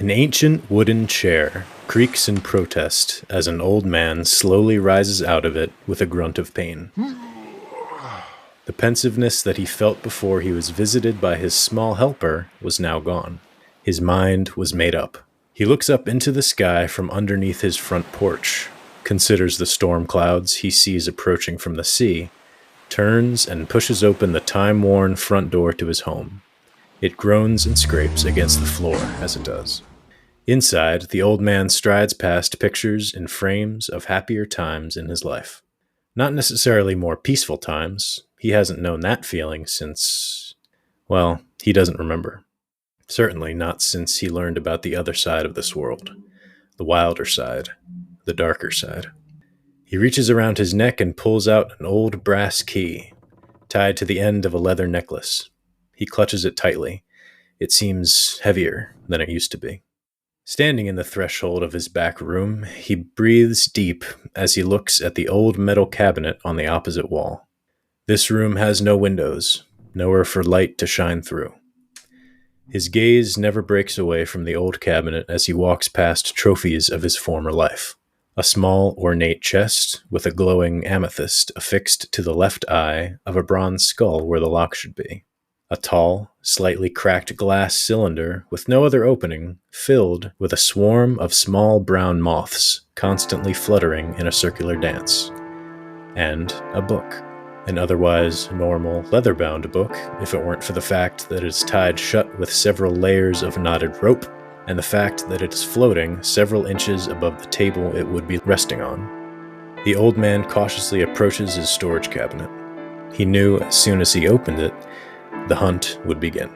An ancient wooden chair creaks in protest as an old man slowly rises out of it with a grunt of pain. The pensiveness that he felt before he was visited by his small helper was now gone. His mind was made up. He looks up into the sky from underneath his front porch, considers the storm clouds he sees approaching from the sea, turns and pushes open the time-worn front door to his home. It groans and scrapes against the floor as it does. Inside, the old man strides past pictures in frames of happier times in his life. Not necessarily more peaceful times. He hasn't known that feeling since, well, he doesn't remember. Certainly not since he learned about the other side of this world. The wilder side. The darker side. He reaches around his neck and pulls out an old brass key, tied to the end of a leather necklace. He clutches it tightly. It seems heavier than it used to be. Standing in the threshold of his back room, he breathes deep as he looks at the old metal cabinet on the opposite wall. This room has no windows, nowhere for light to shine through. His gaze never breaks away from the old cabinet as he walks past trophies of his former life. A small, ornate chest with a glowing amethyst affixed to the left eye of a bronze skull where the lock should be. A tall, slightly cracked glass cylinder with no other opening, filled with a swarm of small brown moths constantly fluttering in a circular dance. And a book. An otherwise normal leather-bound book, if it weren't for the fact that it is tied shut with several layers of knotted rope, and the fact that it is floating several inches above the table it would be resting on. The old man cautiously approaches his storage cabinet. He knew as soon as he opened it, the hunt would begin.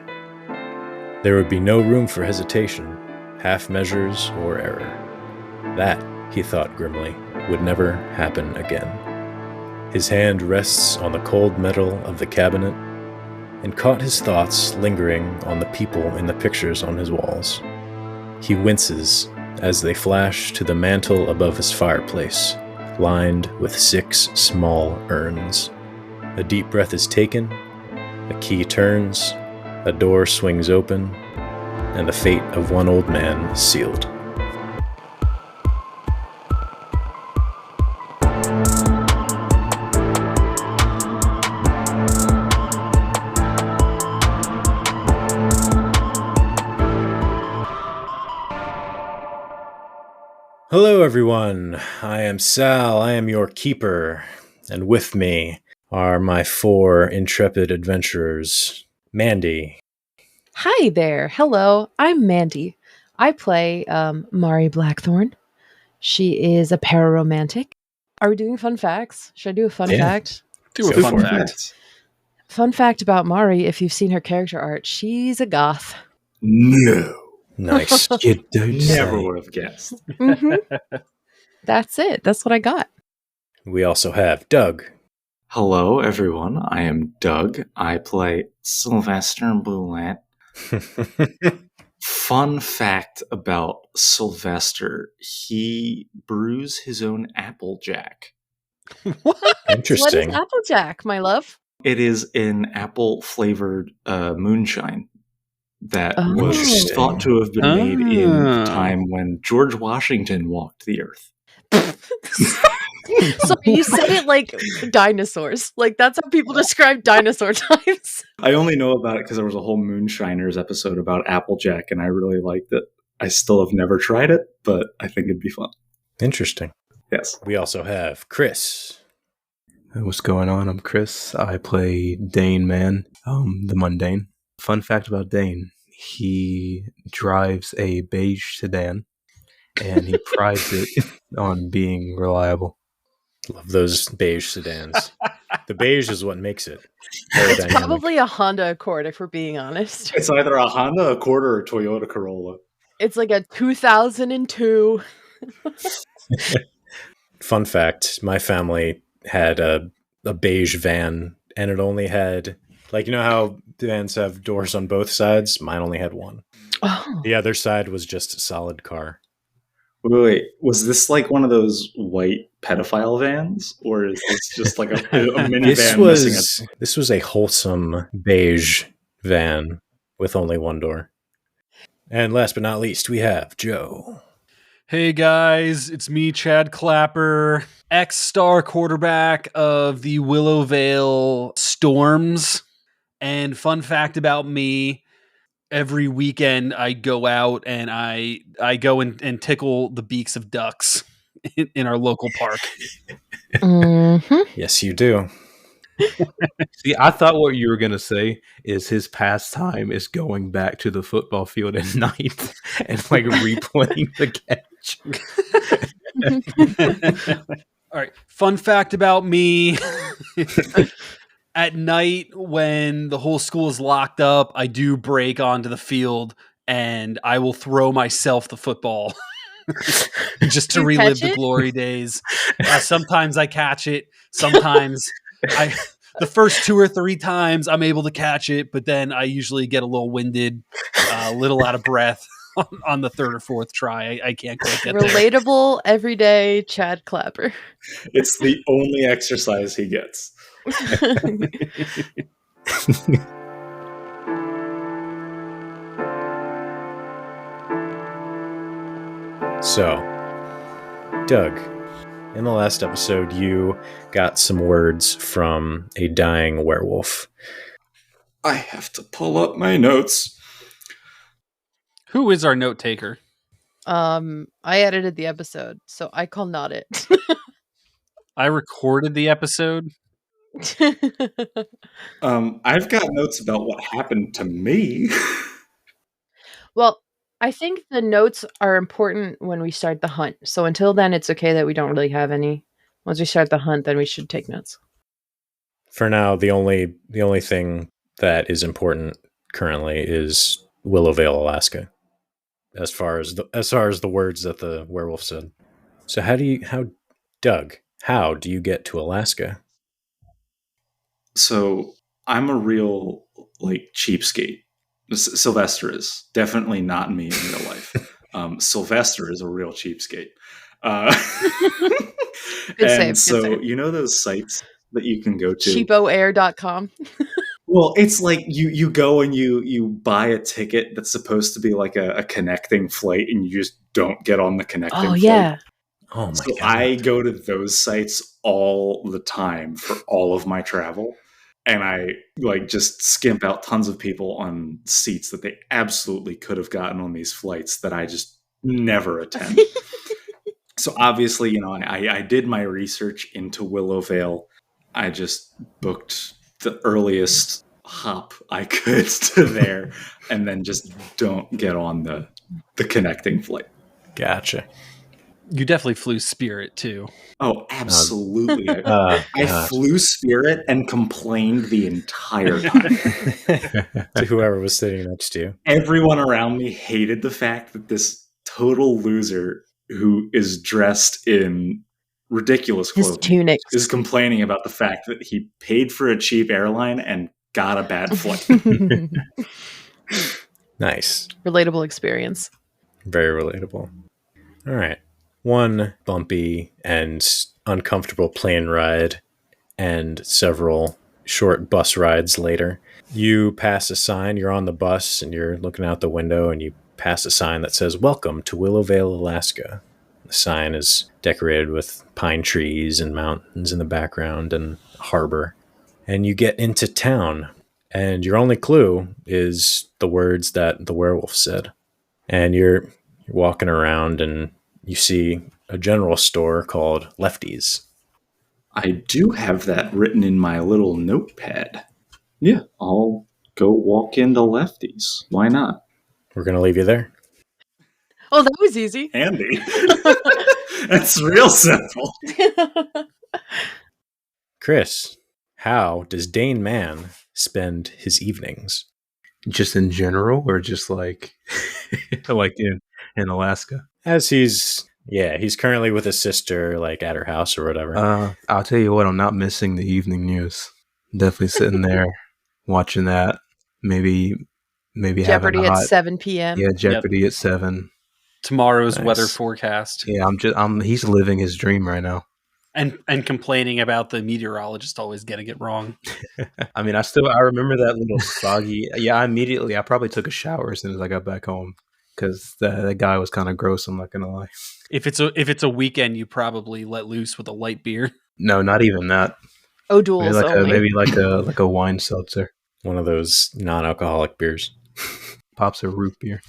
There would be no room for hesitation, half measures, or error. That, he thought grimly, would never happen again. His hand rests on the cold metal of the cabinet and caught his thoughts lingering on the people in the pictures on his walls. He winces as they flash to the mantel above his fireplace, lined with 6 small urns. A deep breath is taken, a key turns, a door swings open, and the fate of one old man is sealed. Hello everyone, I am Sal, I am your keeper, and with me are my 4 intrepid adventurers. Mandy. Hi there, hello, I'm Mandy. I play Mari Blackthorn. She is a pararomantic. Are we doing fun facts? Should I do a fun fact? Do a fun fact. Fun fact about Mari, if you've seen her character art, she's a goth. No. Nice. You don't Never say. would have guessed. Mm-hmm. That's it. That's what I got. We also have Doug. Hello, everyone. I am Doug. I play Sylvester Boulette. Fun fact about Sylvester, he brews his own Applejack. What? Interesting. What is Applejack, my love? It is an apple-flavored moonshine that was Interesting. thought to have been made in the time when George Washington walked the earth. So you said it like dinosaurs. Like that's how people describe dinosaur times. I only know about it because there was a whole Moonshiners episode about Applejack, and I really liked it. I still have never tried it, but I think it'd be fun. Interesting. Yes. We also have Chris. What's going on? I'm Chris. I play Dane Man, the mundane. Fun fact about Dane, he drives a beige sedan, and he prides it on being reliable. Love those beige sedans. The beige is what makes it. It's probably a Honda Accord, if we're being honest. It's either a Honda Accord or a Toyota Corolla. It's like a 2002. Fun fact, my family had a beige van, and it only had, like, you know how vans have doors on both sides? Mine only had one. Oh. The other side was just a solid car. Wait, was this like one of those white pedophile vans, or is this just like a minivan? This was a wholesome beige van with only one door. And last but not least, we have Joe. Hey guys, it's me, Chad Clapper, ex-star quarterback of the Willowvale Storms. And fun fact about me, every weekend I go out and I go and tickle the beaks of ducks in our local park. Mm-hmm. Yes, you do. See, I thought what you were going to say is his pastime is going back to the football field at night and like replaying the catch. All right. Fun fact about me. At night, when the whole school is locked up, I do break onto the field and I will throw myself the football just to You relive catch the it? glory days. Sometimes I catch it. Sometimes the first 2 or 3 times I'm able to catch it, but then I usually get a little winded, a little out of breath on the 3rd or 4th try. I can't quite get there. Relatable, everyday Chad Clapper. It's the only exercise he gets. So, Doug, in the last episode, you got some words from a dying werewolf. I have to pull up my notes. Who is our note taker? I edited the episode, so I call not it. I recorded the episode. I've got notes about what happened to me. Well, I think the notes are important when we start the hunt. So until then, it's okay that we don't really have any. Once we start the hunt, then we should take notes. For now, the only thing that is important currently is Willowvale, Alaska. As far as the words that the werewolf said. So how do you get to Alaska? So I'm a real cheapskate. Sylvester is definitely not me in real life. Sylvester is a real cheapskate. Good and save, so good save. you know those sites that you can go to. Cheapoair.com. Well, it's like you go and you buy a ticket that's supposed to be like a connecting flight, and you just don't get on the connecting flight. Yeah. Oh my So god! I go to those sites all the time for all of my travel, and I just skimp out tons of people on seats that they absolutely could have gotten on these flights that I just never attend. So obviously, I did my research into Willowvale. I just booked the earliest hop I could to there, and then just don't get on the connecting flight. Gotcha. You definitely flew Spirit too. Oh, absolutely. I flew Spirit and complained the entire time. To whoever was sitting next to you. Everyone around me hated the fact that this total loser who is dressed in ridiculous His clothing tunics. is complaining about the fact that he paid for a cheap airline and got a bad flight. Nice. Relatable experience. Very relatable. All right. One bumpy and uncomfortable plane ride and several short bus rides later, you pass a sign. You're on the bus and you're looking out the window and you pass a sign that says, "Welcome to Willowvale, Alaska." The sign is decorated with pine trees and mountains in the background and a harbor. And you get into town, and your only clue is the words that the werewolf said. And you're walking around and you see a general store called Lefty's. I do have that written in my little notepad. Yeah, I'll go walk into Lefty's. Why not? We're going to leave you there. Oh, that was easy. Andy. That's real simple. Chris, how does Dane Mann spend his evenings? Just in general, or just like in Alaska? As he's currently with his sister, like at her house or whatever. I'll tell you what, I'm not missing the evening news. Definitely sitting there watching that. Maybe Jeopardy having at 7 p.m. Yeah, Jeopardy at 7. Tomorrow's Nice. weather forecast. Yeah, he's living his dream right now. And complaining about the meteorologist always getting it wrong. I mean, I remember that little foggy. Yeah, I probably took a shower as soon as I got back home. because the guy was kind of gross. I'm not gonna lie. If it's a weekend, you probably let loose with a light beer. No, not even that. O'Doul's only. Maybe like a wine seltzer. One of those non-alcoholic beers. Pops a root beer.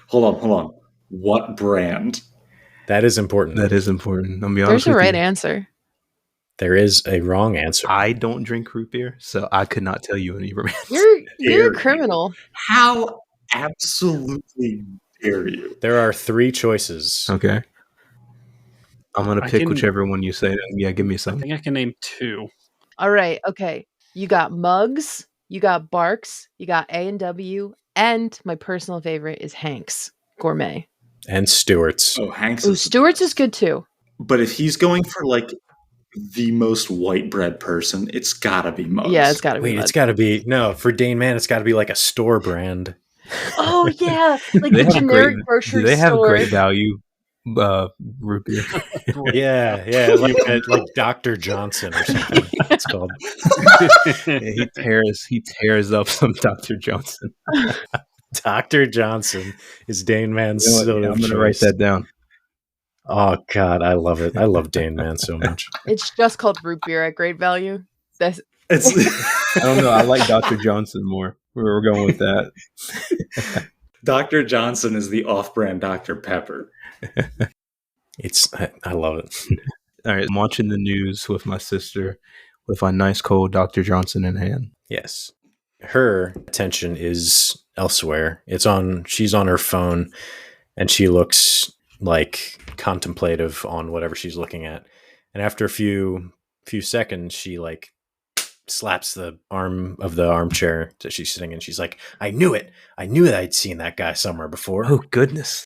Hold on. What brand? That is important. That is important. I'll be honest There's a with right you. answer. There is a wrong answer. I don't drink root beer, so I could not tell you any brands. You're a criminal. How absolutely dare you? There are 3 choices. Okay. I'm gonna I pick can- whichever one you say. Yeah, give me I some. think I can name 2. All right. Okay. You got Mugs. You got Barks. You got A&W. And my personal favorite is Hank's Gourmet. And Stewart's. Oh, Hanks. Ooh, Stewart's is good too. But if he's going for like the most white bread person, it's gotta be Mugs. Yeah, it's got to be. Wait, Mugs. it's got to be... No, for Dane Man, it's got to be like a store brand. Oh yeah, like They the have generic great- grocery They have store. great value root beer. Yeah, like Dr. Johnson or something. It's called. Yeah, he tears up some Dr. Johnson. Dr. Johnson is Dane Man's You know what? soda Yeah, of I'm gonna write choice. that down. Oh God, I love it. I love Dane Man so much. It's just called root beer at great value. That's It's I don't know. I like Dr. Johnson more. We're going with that. Dr. Johnson is the off-brand Dr. Pepper. I love it. All right, I'm watching the news with my sister with a nice cold Dr. Johnson in hand. Yes. Her attention is elsewhere. She's on her phone and she looks like contemplative on whatever she's looking at. And after a few seconds, she like slaps the arm of the armchair that she's sitting in. She's like, I knew it. I knew that I'd seen that guy somewhere before. Oh, goodness.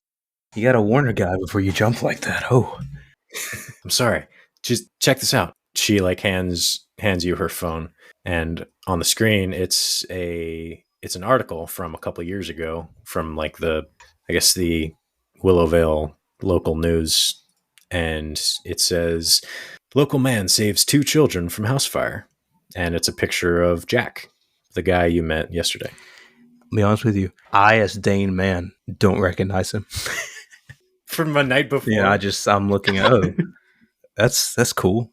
You got to warn a guy before you jump like that. Oh. I'm sorry. Just check this out. She like hands you her phone, and on the screen it's an article from a couple years ago from like the Willowvale local news, and it says local man saves 2 children from house fire, and it's a picture of Jack, the guy you met yesterday. I'll be honest with you. I, as Dane Man, don't recognize him. From a night before. Yeah, I'm looking at, oh, that's cool.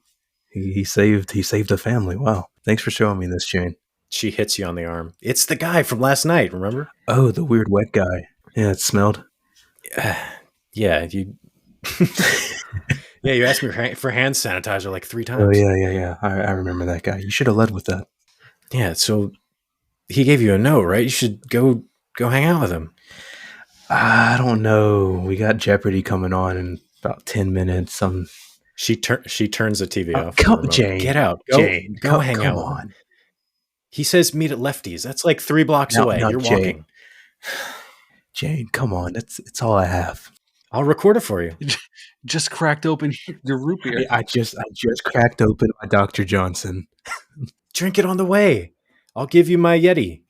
He saved a family. Wow. Thanks for showing me this, Jane. She hits you on the arm. It's the guy from last night, remember? Oh, the weird wet guy. Yeah, it smelled. Yeah, you you asked me for hand sanitizer like 3 times. Oh, yeah. I remember that guy. You should have led with that. Yeah, so he gave you a note, right? You should go hang out with him. I don't know. We got Jeopardy coming on in about 10 minutes. She turns the TV off. Come, Jane. Get out. Jane, go hang come out with him. on. He says meet at Lefty's. That's like 3 blocks No, away. no, You're Jane. walking. Jane, come on. It's all I have. I'll record it for you. Just cracked open your root beer. I just cracked open my Dr. Johnson. Drink it on the way. I'll give you my Yeti.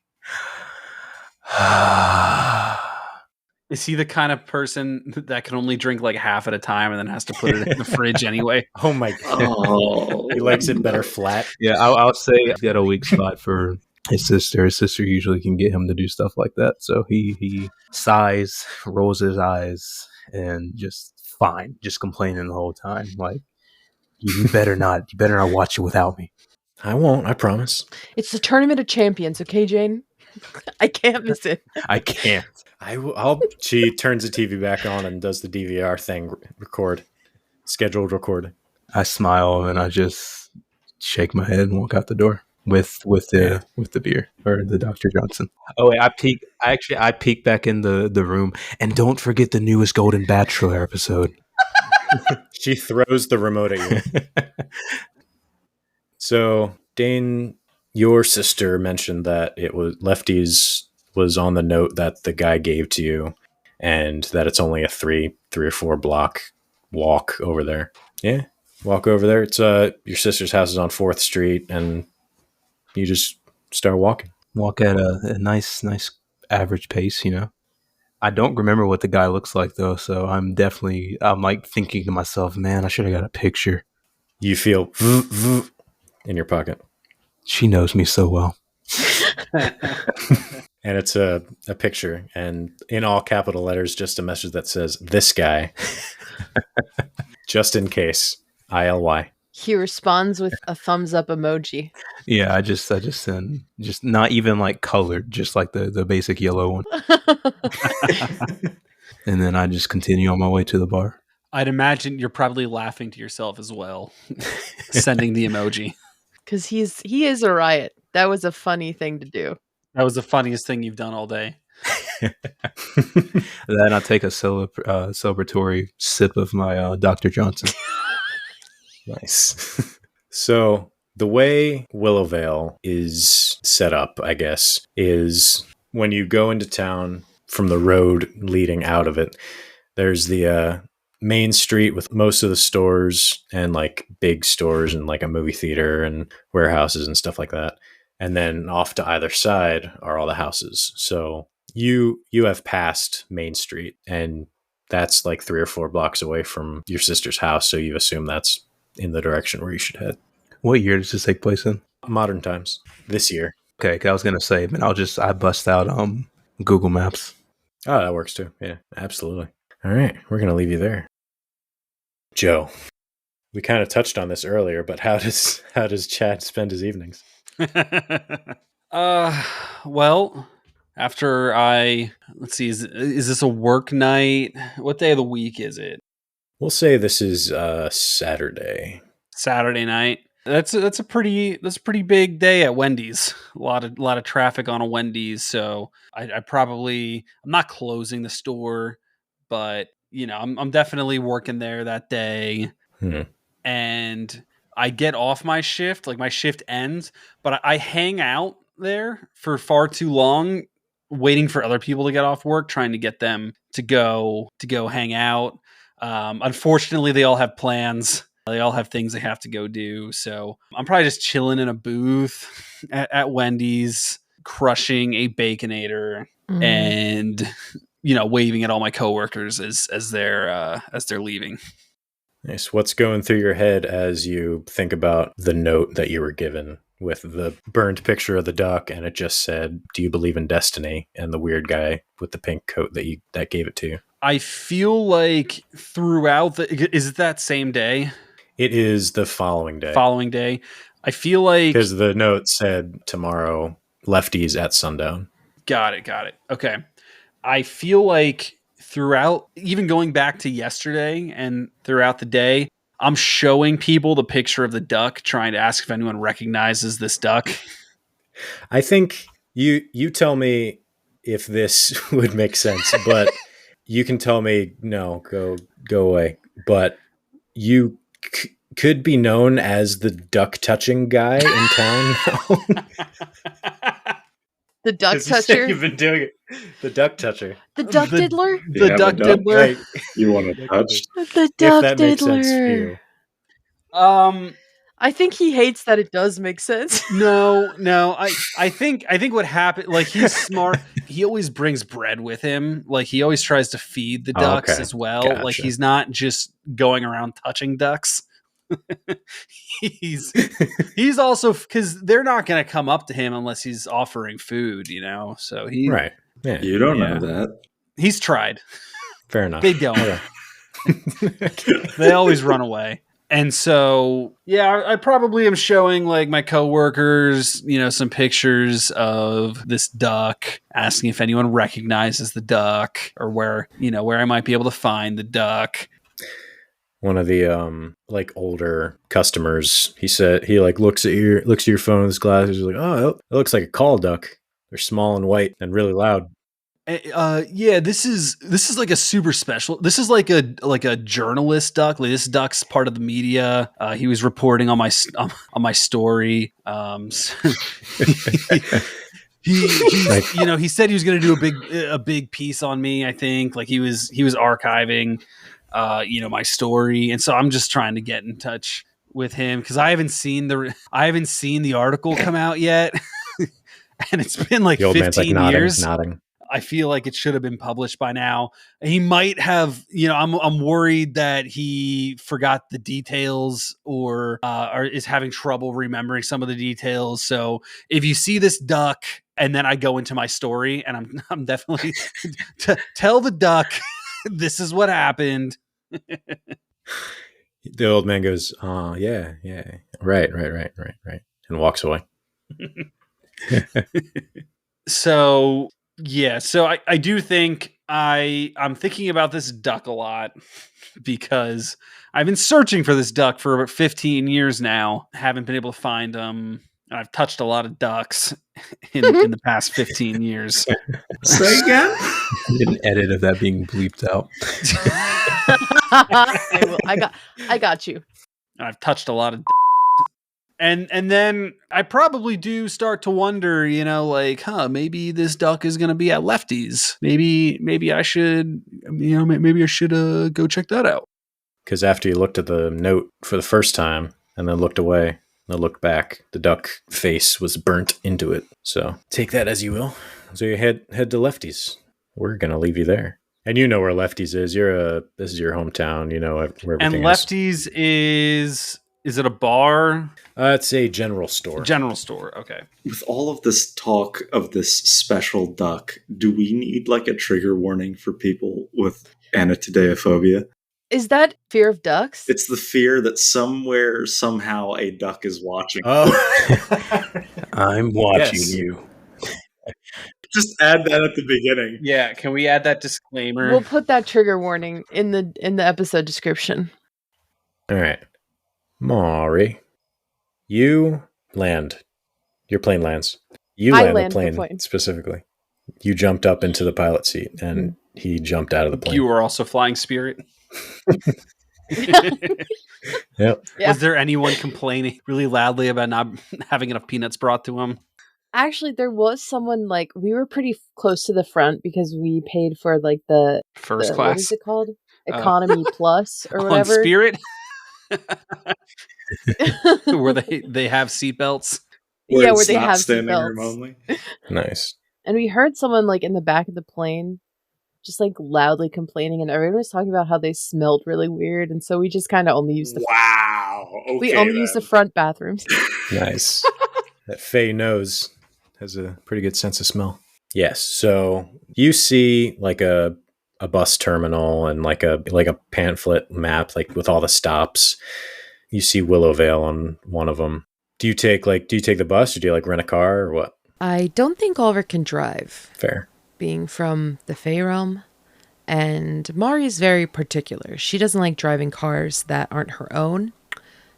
Is he the kind of person that can only drink like half at a time and then has to put it in the fridge anyway? Oh my God. Oh, He likes it better flat. Yeah, I'll say he's got a weak spot for his sister. His sister usually can get him to do stuff like that. So he sighs, rolls his eyes, and just complaining the whole time. Like, you better not watch it without me. I won't, I promise. It's the Tournament of Champions, okay, Jane? I can't miss it. I can't. She turns the TV back on and does the DVR thing, scheduled record. I smile and I just shake my head and walk out the door with the beer or the Dr. Johnson. Oh wait, I peek back in the room, and don't forget the newest Golden Bachelor episode. She throws the remote at you. So, Dane, your sister mentioned that it was Lefty's was on the note that the guy gave to you, and that it's only a 3 or 4 block walk over there. Yeah, walk over there. It's your sister's house is on 4th Street, and you just start walking. Walk at a nice average pace, you know. I don't remember what the guy looks like though, so I'm like thinking to myself, man, I should have got a picture. You feel in your pocket. She knows me so well. And it's a picture, and in all capital letters, just a message that says, "This guy," just in case. ILY. He responds with a thumbs up emoji. Yeah, I just send just not even like colored, just like the basic yellow one, and then I just continue on my way to the bar. I'd imagine you're probably laughing to yourself as well, sending the emoji. Because he is a riot. That was a funny thing to do. That was the funniest thing you've done all day. Then I take a celebratory sip of my Dr. Johnson. Nice. So the way Willowvale is set up, I guess, is when you go into town from the road leading out of it, there's the main street with most of the stores and like big stores and like a movie theater and warehouses and stuff like that. And then off to either side are all the houses. So you have passed Main Street, and that's like 3 or 4 blocks away from your sister's house. So you assume that's in the direction where you should head. What year does this take place in? Modern times. This year. Okay, 'cause I was gonna say, man, I bust out Google Maps. Oh, that works too. Yeah, absolutely. All right, we're going to leave you there. Joe, we kind of touched on this earlier, but how does Chad spend his evenings? Well, after let's see, is this a work night? What day of the week is it? We'll say this is Saturday. Saturday night. That's a pretty big day at Wendy's. A lot of traffic on a Wendy's, so I'm not closing the store, but I'm definitely working there that day. And I get off my shift, like my shift ends, but I hang out there for far too long, waiting for other people to get off work, trying to get them to go hang out. Unfortunately, they all have plans. They all have things they have to go do. So I'm probably just chilling in a booth at Wendy's, crushing a Baconator and waving at all my coworkers as they're leaving. Nice. What's going through your head as you think about the note that you were given with the burned picture of the duck, and it just said, "Do you believe in destiny?" and the weird guy with the pink coat that gave it to you? I feel like throughout is it that same day? It is the following day. I feel like because the note said tomorrow, lefties at sundown. Got it. Okay. I feel like throughout, even going back to yesterday and throughout the day, I'm showing people the picture of the duck, trying to ask if anyone recognizes this duck. I think you tell me if this would make sense, but you can tell me no, go away. But you could be known as the duck touching guy in town now. The duck toucher? You've been doing it. The duck toucher. The duck diddler? The duck diddler. You want to touch? The duck if that diddler. makes sense for you. I think he hates that it does make sense. No. I think what happened, like, he's smart. He always brings bread with him. Like, he always tries to feed the ducks as well. Gotcha. Like, he's not just going around touching ducks. he's also, because they're not going to come up to him unless he's offering food, so he Right. Yeah. You don't know that. He's tried. Fair enough. They don't. Okay. They always run away. And so, yeah, I probably am showing like my coworkers, some pictures of this duck, asking if anyone recognizes the duck or where I might be able to find the duck. One of the like older customers, he said he like looks at your phone with his glasses. He's like, "Oh, it looks like a call duck. They're small and white and really loud." Yeah, this is like a super special. This is like a journalist duck. Like, this duck's part of the media. He was reporting on my story. He said he was going to do a big piece on me. I think like he was archiving, my story, and so I'm just trying to get in touch with him because I haven't seen the article come out yet, and it's been like the old 15 man's like years. nodding. I feel like it should have been published by now. He might have, I'm worried that he forgot the details or is having trouble remembering some of the details. So if you see this duck and then I go into my story and I'm definitely tell the duck this is what happened. The old man goes, yeah. Right. And walks away. So I do think I'm thinking about this duck a lot because I've been searching for this duck for about 15 years now. Haven't been able to find him. I've touched a lot of ducks in the past 15 years. Say again? Get an edit of that being bleeped out. I will. I got you. I've touched a lot of and then I probably do start to wonder, maybe this duck is going to be at Lefty's. Maybe I should, go check that out. Because after you looked at the note for the first time and then looked away, and looked back, the duck face was burnt into it. So take that as you will. So you head to Lefty's. We're going to leave you there. And you know where Lefty's is. This is your hometown. You know where everything and Lefty's is it a bar? It's a general store. General store, okay. With all of this talk of this special duck, do we need like a trigger warning for people with Anatidaephobia? Is that fear of ducks? It's the fear that somewhere, somehow, a duck is watching. Oh. I'm watching you. Just add that at the beginning. Yeah, can we add that disclaimer? We'll put that trigger warning in the episode description. All right. Maury, you land. Your plane lands. You land the plane specifically. You jumped up into the pilot seat and he jumped out of the plane. You were also flying Spirit? Yep. Yeah. Was there anyone complaining really loudly about not having enough peanuts brought to him? Actually, there was someone, we were pretty close to the front because we paid for the first class. What is it called? Economy Plus or whatever. On Spirit? Where they have seatbelts? Where they have standing seatbelts. room only. Nice. And we heard someone in the back of the plane just loudly complaining, and everyone was talking about how they smelled really weird, and so we just kind of only used the we only used the front bathrooms. Nice. That Faye nose has a pretty good sense of smell. Yes. So you see a bus terminal and like a pamphlet map with all the stops. You see Willowvale on one of them. Do you take the bus or do you rent a car or what? I don't think Ulrich can drive. Fair. Being from the Fey realm, and Mari's very particular. She doesn't like driving cars that aren't her own.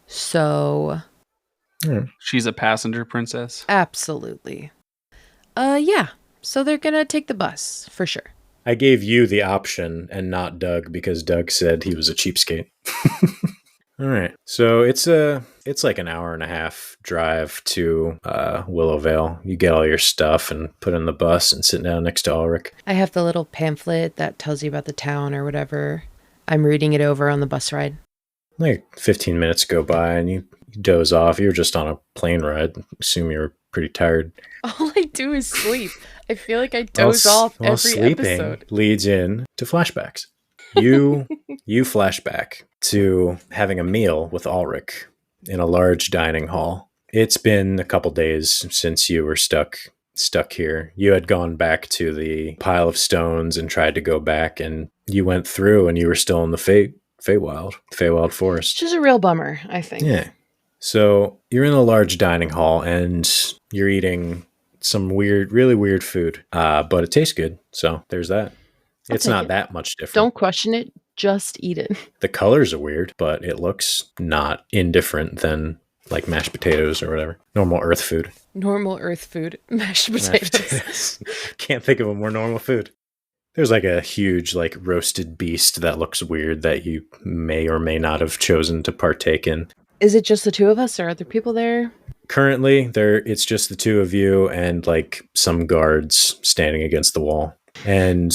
So she's a passenger princess. Absolutely. Yeah. So they're gonna take the bus for sure. I gave you the option and not Doug because Doug said he was a cheapskate. All right. So it's like an hour and a half drive to Willowvale. You get all your stuff and put in the bus and sit down next to Ulrich. I have the little pamphlet that tells you about the town or whatever. I'm reading it over on the bus ride. 15 minutes go by and you doze off. You're just on a plane ride. Assume you're pretty tired. All I do is sleep. I feel like I doze off every sleeping episode. Leads in to flashbacks. You flashback to having a meal with Ulrich in a large dining hall. It's been a couple days since you were stuck here. You had gone back to the pile of stones and tried to go back, and you went through and you were still in the Feywild Forest. Which is a real bummer, I think. Yeah. So you're in a large dining hall and you're eating some really weird food, but it tastes good. So there's that. It's not that much different. Don't question it. Just eat it. The colors are weird, but it looks not indifferent than mashed potatoes or whatever. Normal Earth food. Normal Earth food. Mashed potatoes. Can't think of a more normal food. There's a huge roasted beast that looks weird that you may or may not have chosen to partake in. Is it just the two of us or are there people there? Currently, it's just the two of you and some guards standing against the wall. And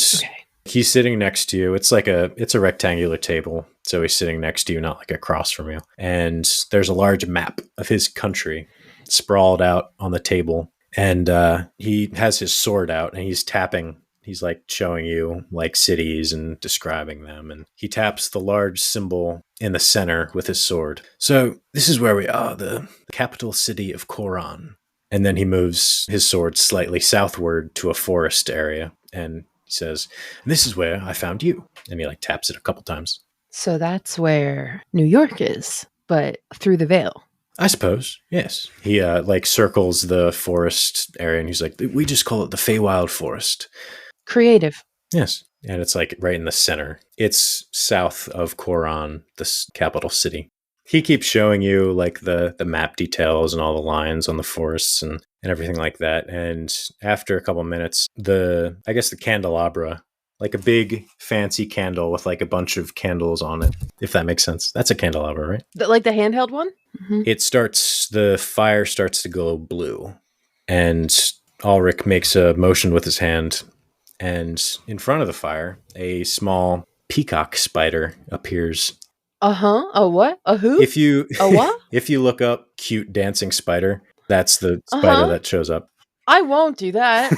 he's sitting next to you. It's a rectangular table. So he's sitting next to you, not across from you. And there's a large map of his country sprawled out on the table. And he has his sword out and he's tapping He's like showing you like cities and describing them. And he taps the large symbol in the center with his sword. So this is where we are, the capital city of Koran. And then he moves his sword slightly southward to a forest area. And he says, this is where I found you. And he like taps it a couple times. So that's where New York is, but through the veil. I suppose, yes. He like circles the forest area and he's like, we just call it the Feywild Forest. Creative. Yes. And it's like right in the center. It's south of Koran, the capital city. He keeps showing you like the map details and all the lines on the forests and everything like that. And after a couple minutes, the candelabra, like a big fancy candle with like a bunch of candles on it, if that makes sense. That's a candelabra, right? Like the handheld one? Mm-hmm. The fire starts to glow blue. And Ulrich makes a motion with his hand. And in front of the fire, a small peacock spider appears. Uh-huh. A what? A who? A what? If you look up cute dancing spider, that's the spider that shows up. I won't do that.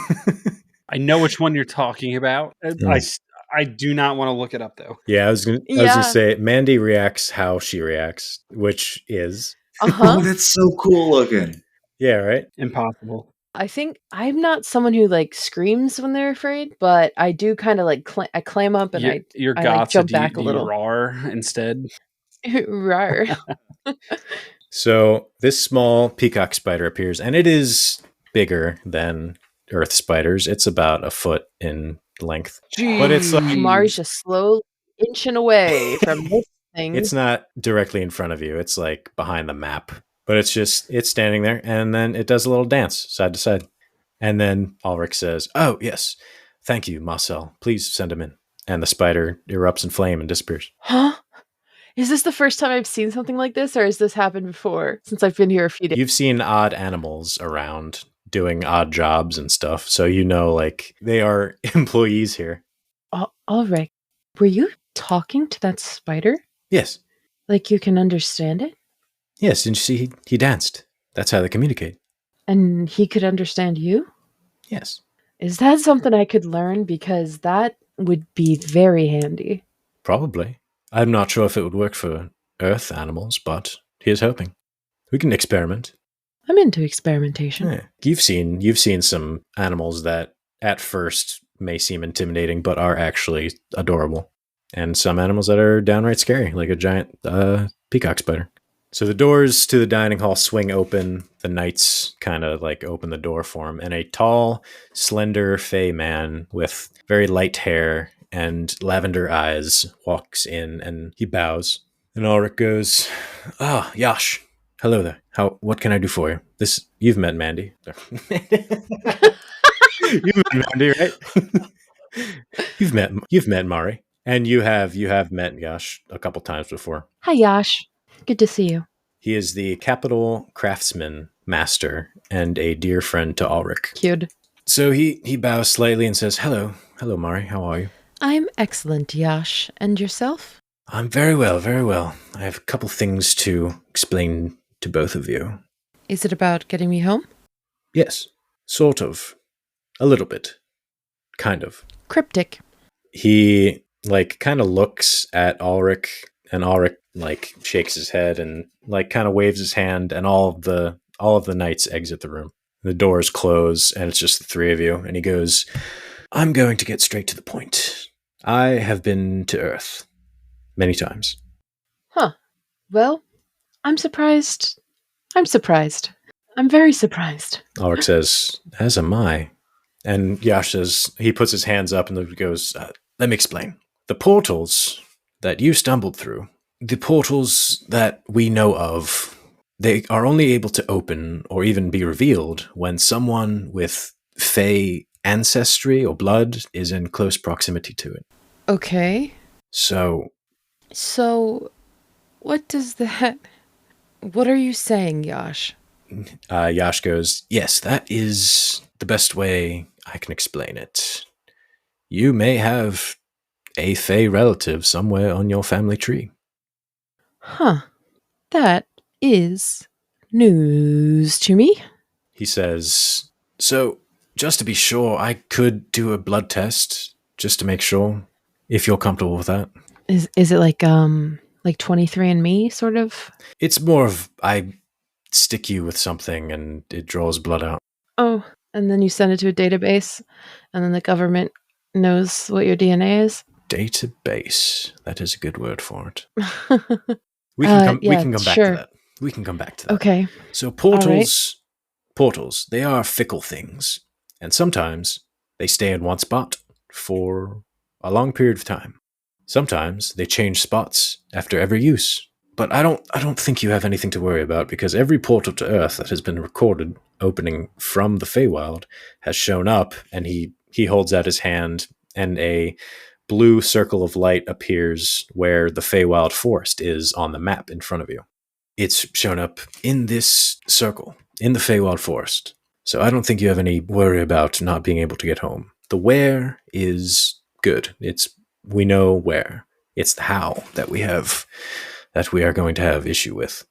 I know which one you're talking about. I do not want to look it up though. Yeah, I was gonna say Mandy reacts how she reacts, which is oh, that's so cool looking. Yeah, right? Impossible. I think I'm not someone who like screams when they're afraid, but I do kind of like I climb up and I like jump back a little. You roar instead. Roar. So this small peacock spider appears, and it is bigger than earth spiders. It's about a foot in length. Jeez. But it's like Mari's just slowly inching away from this thing. It's not directly in front of you. It's like behind the map. But it's standing there, and then it does a little dance side to side. And then Ulrich says, oh, yes, thank you, Marcel. Please send him in. And the spider erupts in flame and disappears. Huh? Is this the first time I've seen something like this, or has this happened before since I've been here a few days? You've seen odd animals around doing odd jobs and stuff, so you know, like, they are employees here. Ulrich, were you talking to that spider? Yes. Like you can understand it? Yes, didn't you see he danced? That's how they communicate. And he could understand you? Yes. Is that something I could learn? Because that would be very handy. Probably. I'm not sure if it would work for earth animals, but here's hoping. We can experiment. I'm into experimentation. Yeah. You've seen some animals that at first may seem intimidating, but are actually adorable. And some animals that are downright scary, like a giant peacock spider. So the doors to the dining hall swing open. The knights kind of like open the door for him. And a tall, slender fey man with very light hair and lavender eyes walks in and he bows. And Ulrich goes, Yash, hello there. What can I do for you? You've met Mandy. You've met Mandy, right? You've met Mari. And you have met Yash a couple times before. Hi, Yash. Good to see you. He is the capital craftsman master and a dear friend to Ulrich. Cute. So he bows slightly and says, Hello, Mari, how are you? I'm excellent, Yash. And yourself? I'm very well, very well. I have a couple things to explain to both of you. Is it about getting me home? Yes, sort of. A little bit. Kind of. Cryptic. He, like, kind of looks at Ulrich, and Ulrich, like, shakes his head and, like, kind of waves his hand, and all of the knights exit the room. The doors close, and it's just the three of you, and he goes, I'm going to get straight to the point. I have been to Earth many times. Huh. Well, I'm surprised. I'm very surprised. Ulrich says, as am I. And Yash says, he puts his hands up and goes, let me explain. The portals that you stumbled through, the portals that we know of, they are only able to open or even be revealed when someone with Fey ancestry or blood is in close proximity to it. Okay. So, what does that... What are you saying, Yash? Yash goes, yes, that is the best way I can explain it. You may have a Fey relative somewhere on your family tree. Huh. That is news to me. He says, so just to be sure, I could do a blood test just to make sure, if you're comfortable with that. Is it like 23andMe sort of? It's more of I stick you with something and it draws blood out. Oh, and then you send it to a database, and then the government knows what your DNA is. Database. That is a good word for it. We can come back to that. We can come back to that. Okay. So portals, they are fickle things, and sometimes they stay in one spot for a long period of time. Sometimes they change spots after every use. But I don't think you have anything to worry about, because every portal to Earth that has been recorded opening from the Feywild has shown up, and he holds out his hand, and a blue circle of light appears where the Feywild forest is on the map in front of you. It's shown up in this circle, in the Feywild forest. So I don't think you have any worry about not being able to get home. The where is good. We know where. It's the how that we are going to have issue with,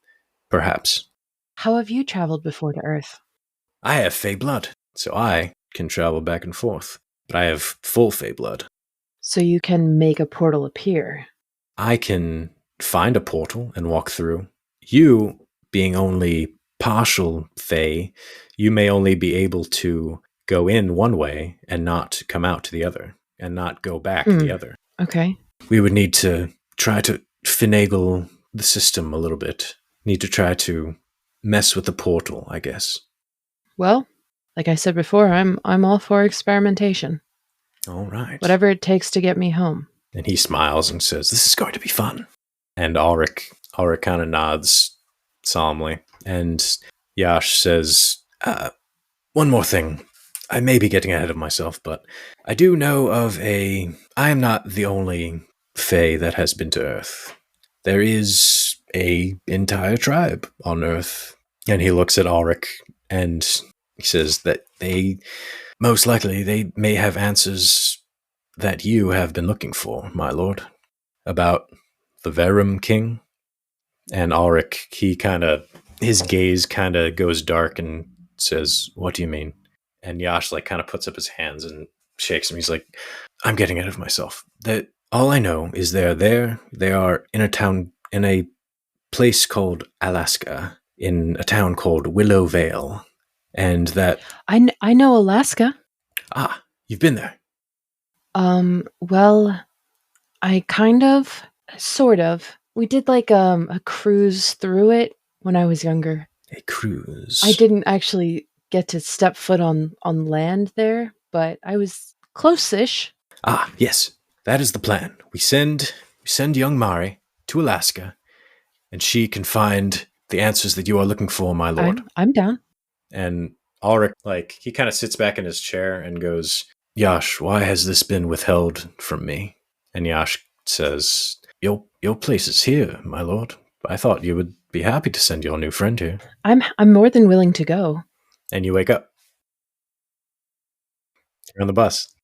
perhaps. How have you traveled before to Earth? I have Fey blood, so I can travel back and forth. But I have full Fey blood. So you can make a portal appear. I can find a portal and walk through. You, being only partial Fey, you may only be able to go in one way and not come out to the other, and not go back the other. Okay. We would need to try to finagle the system a little bit. Need to try to mess with the portal, I guess. Well, like I said before, I'm all for experimentation. All right. Whatever it takes to get me home. And he smiles and says, "This is going to be fun." And Ulrich kind of nods solemnly. And Yash says, "One more thing. I may be getting ahead of myself, but I do know of I am not the only Fae that has been to Earth. There is a entire tribe on Earth." And he looks at Ulrich and he says that most likely they may have answers that you have been looking for, my lord, about the Verum King. And Ulrich, his gaze kind of goes dark and says, "What do you mean?" And Yash kind of puts up his hands and shakes him. He's like, "I'm getting ahead of myself. That all I know is they're there. They are in a town, in a place called Alaska, in a town called Willow Vale, and that I know Alaska. Ah, you've been there. Well, I sort of. We did a cruise through it when I was younger. A cruise. I didn't actually get to step foot on land there, but I was close-ish. Ah, yes. That is the plan. We send young Mari to Alaska, and she can find the answers that you are looking for, my lord. I'm down. And Ulrich, he kind of sits back in his chair and goes, "Yash, why has this been withheld from me?" And Yash says, Your place is here, my lord. I thought you would be happy to send your new friend here." I'm more than willing to go. And you wake up. You're on the bus.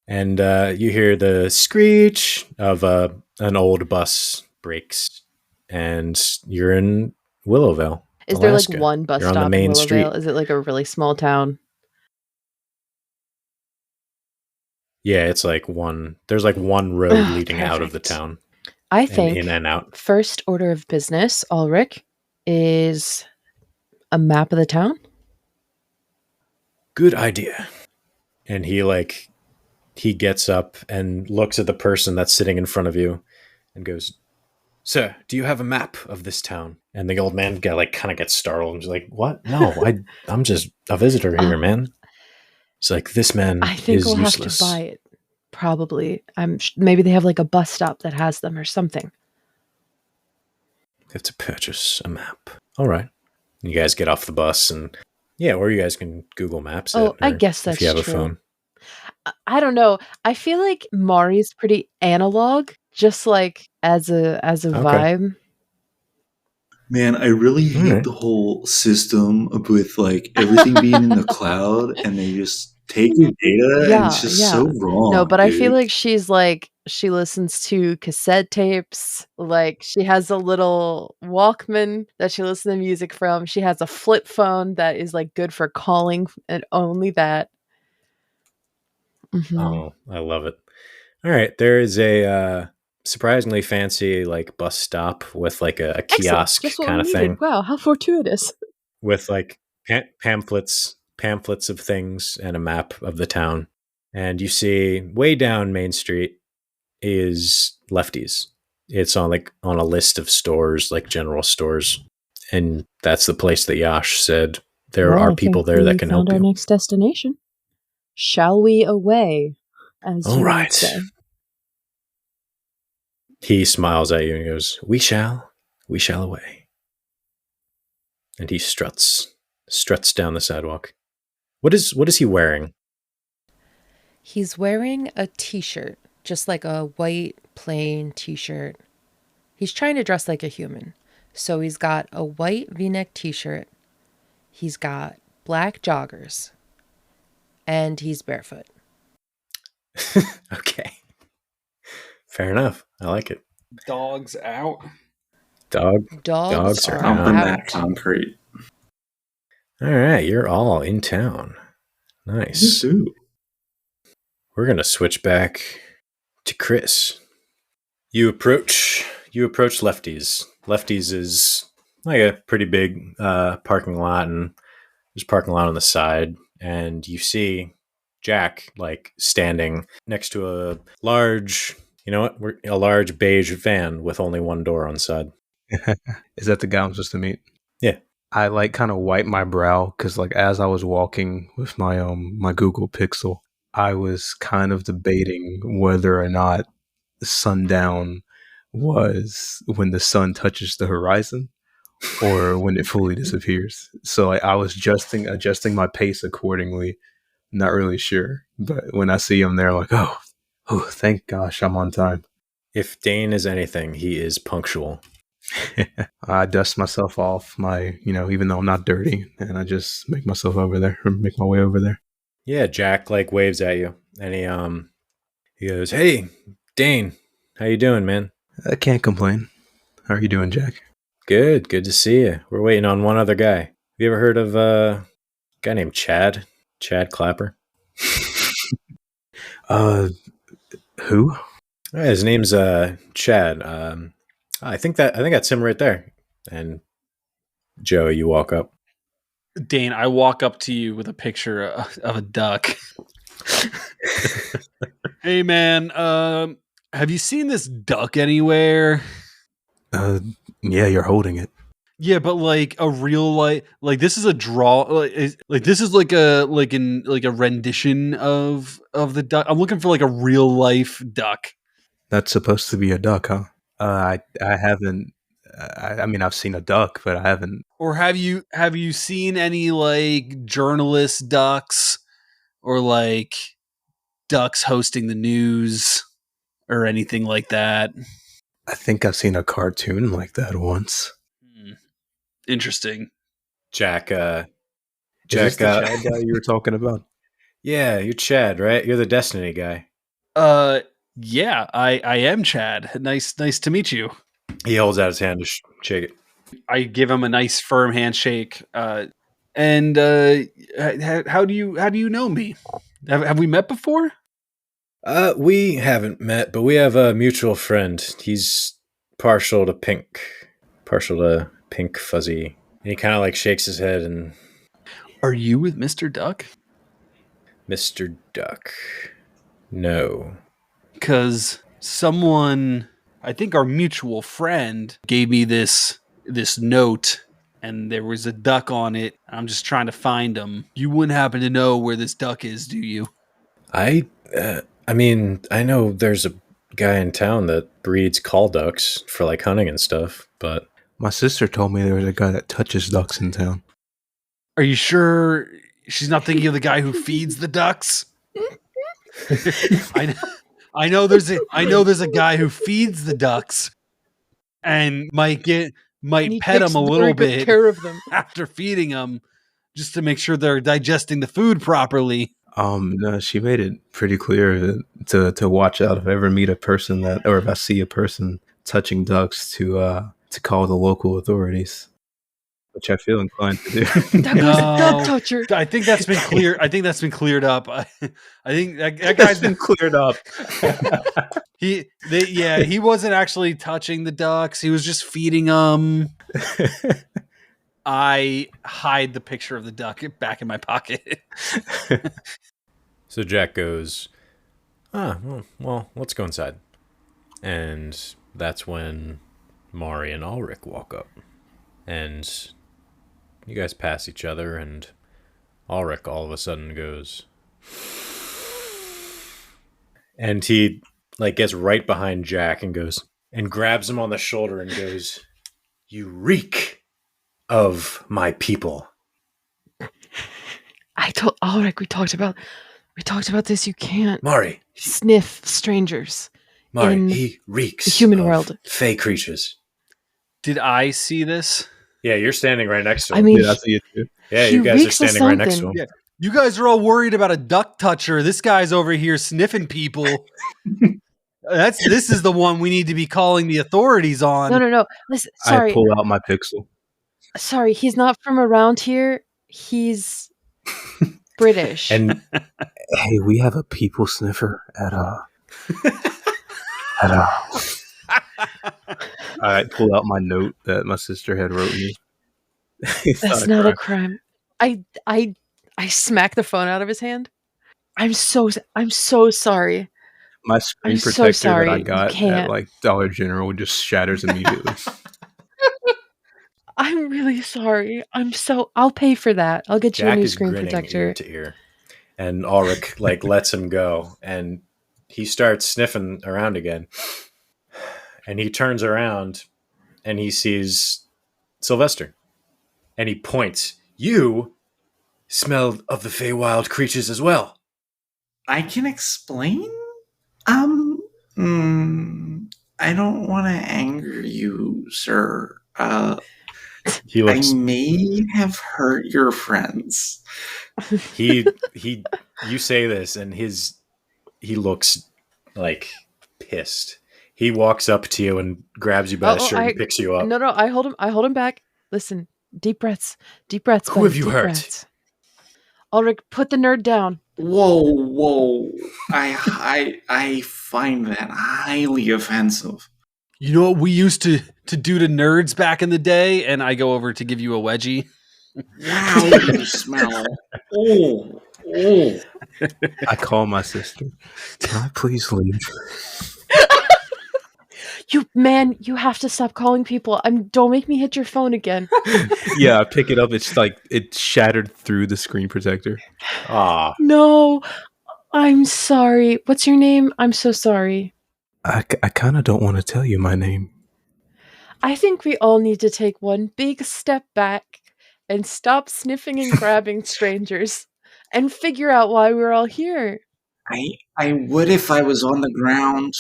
And you hear the screech of an old bus brakes. And you're in Willowvale. Is Alaska. there one bus You're on stop the main in Willowvale? street. Is it a really small town? Yeah, it's one. There's one road leading out of the town. I think in and out. First order of business, Ulrich, is a map of the town. Good idea. And he gets up and looks at the person that's sitting in front of you and goes, "Sir, do you have a map of this town?" And the old man kind of gets startled and is like, "What? No, I'm just a visitor here, man." It's like, this man I think is we'll useless. have to buy it. Probably. Maybe they have a bus stop that has them or something. You have to purchase a map. All right. And you guys get off the bus and or you guys can Google Maps. I guess that's if you have true. a phone. I don't know. I feel like Mari's pretty analog, just as a vibe. Man, I really hate the whole system with everything being in the cloud and they just take your data and it's just so wrong. No, but dude. I feel like she's she listens to cassette tapes. She has a little Walkman that she listens to music from. She has a flip phone that is good for calling and only that. Mhm. Oh, I love it. All right, there is a surprisingly fancy like bus stop with like a Excellent. kiosk Just what kind we of needed. thing Wow, how fortuitous. with like pamphlets of things and a map of the town. And you see way down Main Street is Lefties. It's on a list of stores, like general stores, and that's the place that Yash said there Well, are I people think there that we can found help our you. next destination. Shall we away, as All you right. might say? He smiles at you and goes, we shall away. And he struts down the sidewalk. What is he wearing? He's wearing a t-shirt, just like a white plain t-shirt. He's trying to dress like a human. So he's got a white v-neck t-shirt. He's got black joggers. And he's barefoot. Okay. Fair enough. I like it. Dogs out. Dogs are Stomping out. that concrete. All right, you're all in town. Nice. Ooh. We're going to switch back to Chris. You approach Lefties. Lefties is like a pretty big parking lot, and there's parking lot on the side, and you see Jack like standing next to a large, a large beige van with only one door on the side. Is that the guy I'm supposed to meet? Yeah. I like kind of wipe my brow because like as I was walking with my my Google Pixel, I was kind of debating whether or not sundown was when the sun touches the horizon or when it fully disappears. So I was adjusting my pace accordingly. Not really sure, but when I see him there, like, oh, thank gosh, I'm on time. If Dane is anything, he is punctual. I dust myself off even though I'm not dirty, and I just make my way over there. Yeah, Jack like waves at you, and he goes, "Hey, Dane, how you doing, man?" I can't complain. How are you doing, Jack? Good to see you. We're waiting on one other guy. Have you ever heard of a guy named Chad Clapper? Who? His name's Chad. I think that's him right there. And Joe, you walk up. Dane, I walk up to you with a picture of a duck. Hey, man, have you seen this duck anywhere? Yeah, you're holding it. Yeah, but like a real like this is a draw like this is like a rendition of the duck. I'm looking for like a real life duck. That's supposed to be a duck, huh? I haven't. I mean, I've seen a duck, but I haven't. Or have you seen any like journalist ducks or like ducks hosting the news or anything like that? I think I've seen a cartoon like that once. Interesting. Jack, Is this the Chad guy you were talking about? Yeah, you're Chad, right? You're the Destiny guy. Yeah, I am Chad. Nice to meet you. He holds out his hand to shake it. I give him a nice firm handshake. And how do you know me? Have we met before? We haven't met, but we have a mutual friend. He's partial to pink fuzzy. And he kind of like shakes his head and... Are you with Mr. Duck? Mr. Duck. No. Because someone, I think our mutual friend, gave me this note, and there was a duck on it. I'm just trying to find him. You wouldn't happen to know where this duck is, do you? I mean, I know there's a guy in town that breeds call ducks for like hunting and stuff, but... My sister told me there was a guy that touches ducks in town. Are you sure she's not thinking of the guy who feeds the ducks? I know there's a guy who feeds the ducks and might pet them a little bit care of them after feeding them just to make sure they're digesting the food properly. No, she made it pretty clear to watch out if I ever meet a person or if I see a person touching ducks to call the local authorities. which I feel inclined to do. That was a duck toucher. I think that's been clear. I think that's been cleared up. I think that guy's been cleared up. He wasn't actually touching the ducks. He was just feeding them. I hide the picture of the duck back in my pocket. So Jack goes, well, let's go inside. And that's when Mari and Ulrich walk up. And you guys pass each other, and Ulrich all of a sudden goes... And he gets right behind Jack and goes and grabs him on the shoulder and goes, "You reek of my people." I told Ulrich, we talked about this. You can't Mari, sniff strangers. Mari, he reeks the human of world. Fey creatures. Did I see this? Yeah, you're standing right next to him. I mean, Yeah, I see it too. Yeah, you guys are standing right next to him. Yeah. You guys are all worried about a duck toucher. This guy's over here sniffing people. This is the one we need to be calling the authorities on. No. Listen, sorry. I pull out my pixel. Sorry, he's not from around here. He's British. And Hey, we have a people sniffer at I pull out my note that my sister had wrote me. That's not a crime. I smack the phone out of his hand. I'm so sorry. My screen I'm so protector sorry. that I You got can't. at Dollar General just shatters immediately. I'm really sorry. I'll pay for that. I'll get you a Jack new is screen grinning protector. ear to ear. And Ulrich lets him go, and he starts sniffing around again. And he turns around and he sees Sylvester. And he points. "You smell of the Feywild creatures as well." I can explain? I don't want to anger you, sir. He looks. I may have hurt your friends. You say this, and he looks pissed. He walks up to you and grabs you by the shirt and picks you up. No, I hold him back. Listen, deep breaths. Who have you hurt? Ulrich, put the nerd down. Whoa. I find that highly offensive. You know what we used to do to nerds back in the day? And I go over to give you a wedgie. Wow, you smell. Oh. I call my sister. Can I please leave? You have to stop calling people. Don't make me hit your phone again. Yeah, I pick it up. It's it shattered through the screen protector. Ah, No, I'm sorry. What's your name? I'm so sorry. I kind of don't want to tell you my name. I think we all need to take one big step back and stop sniffing and grabbing strangers and figure out why we're all here. I would if I was on the ground.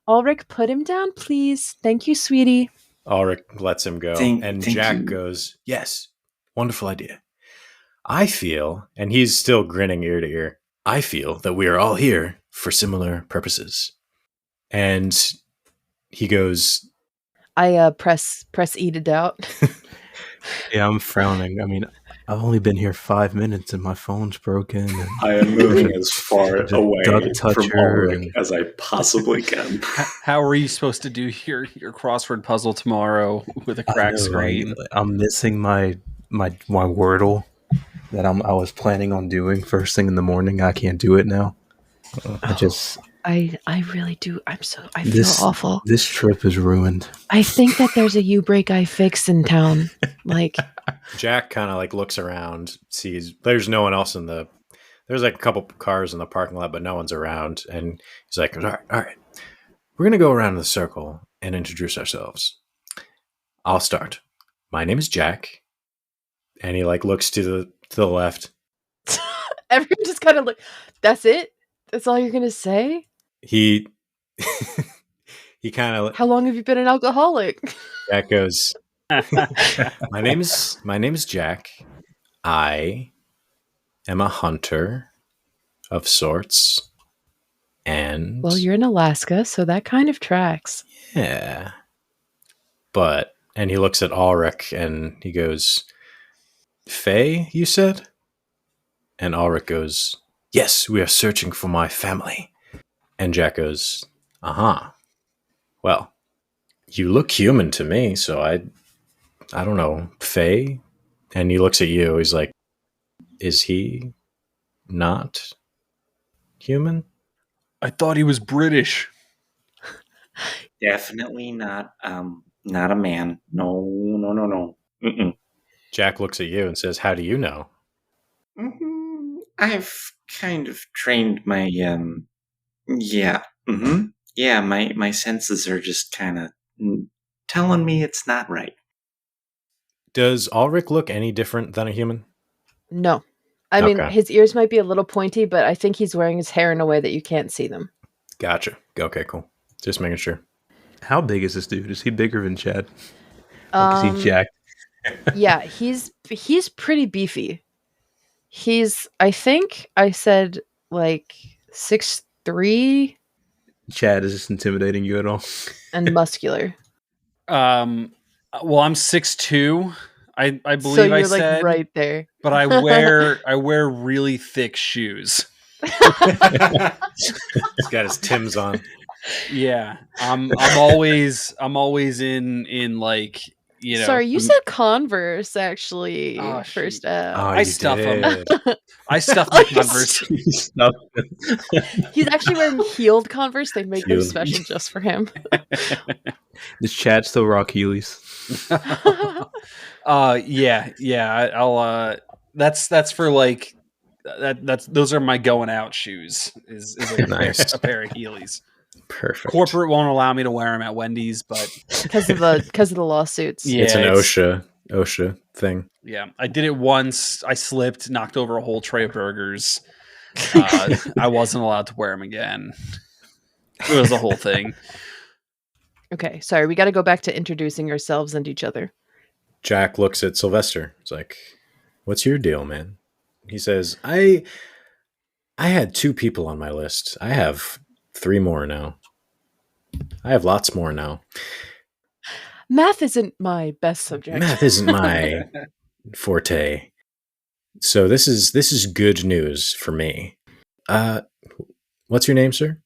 Ulrich, put him down, please. Thank you, sweetie. Ulrich lets him go. Thank Jack you. goes, "Yes, wonderful idea. I feel," and he's still grinning ear to ear, "I feel that we are all here for similar purposes." And he goes, I press E to doubt. Yeah, I'm frowning. I mean, I've only been here 5 minutes and my phone's broken. And I am moving as far The away duck from toucher Ulrich and- as I possibly can. How are you supposed to do your crossword puzzle tomorrow with a cracked screen? Right? I'm missing my Wordle that I was planning on doing first thing in the morning. I can't do it now. I really do. I feel awful. This trip is ruined. I think that there's a U-break I fix in town. Jack kind of looks around, sees there's no one else there's a couple cars in the parking lot, but no one's around. And he's like, all right, we're going to go around in the circle and introduce ourselves. I'll start. My name is Jack. And he looks to the left. Everyone just kind of that's it? That's all you're going to say? He kind of. How long have you been an alcoholic? Jack goes, my name is Jack. I am a hunter of sorts. And Well, you're in Alaska, so that kind of tracks. yeah. And he looks at Ulrich and he goes, Faye, you said? And Ulrich goes, yes, we are searching for my family. And Jack goes, uh-huh. Well, you look human to me, so I don't know, Faye? And he looks at you, he's like, is he not human? I thought he was British. Definitely not a man. No. Mm-mm. Jack looks at you and says, how do you know? I've kind of trained my yeah. Yeah, my senses are just kind of telling me it's not right. Does Ulrich look any different than a human? No. I mean, his ears might be a little pointy, but I think he's wearing his hair in a way that you can't see them. Gotcha. Okay, cool. Just making sure. How big is this dude? Is he bigger than Chad? Is he jacked? Yeah, he's pretty beefy. He's, I think I said like 6'3". Chad, is this intimidating you at all? And muscular. Well, I'm 6'2". I believe so you're I like said right there. But I wear really thick shoes. He's got his Timbs on. Yeah. I'm always in like, you know. Sorry, you said Converse actually first. I stuff them. I stuff my Converse. He's actually wearing heeled Converse. They make them special just for him. Does Chad still rock Heelys? Yeah. I'll that's for like those are my going out shoes. Is Nice. a pair of Heelys. Perfect. Corporate won't allow me to wear them at Wendy's, but because of the lawsuits. Yeah, it's an OSHA thing. Yeah, I did it once. I slipped, knocked over a whole tray of burgers. I wasn't allowed to wear them again. It was a whole thing. Okay, sorry. We got to go back to introducing ourselves and each other. Jack looks at Sylvester. It's like, what's your deal, man? He says, I had 2 people on my list. I have 3 more now. I have lots more now. Math isn't my best subject. Math isn't my forte. So this is good news for me. What's your name, sir?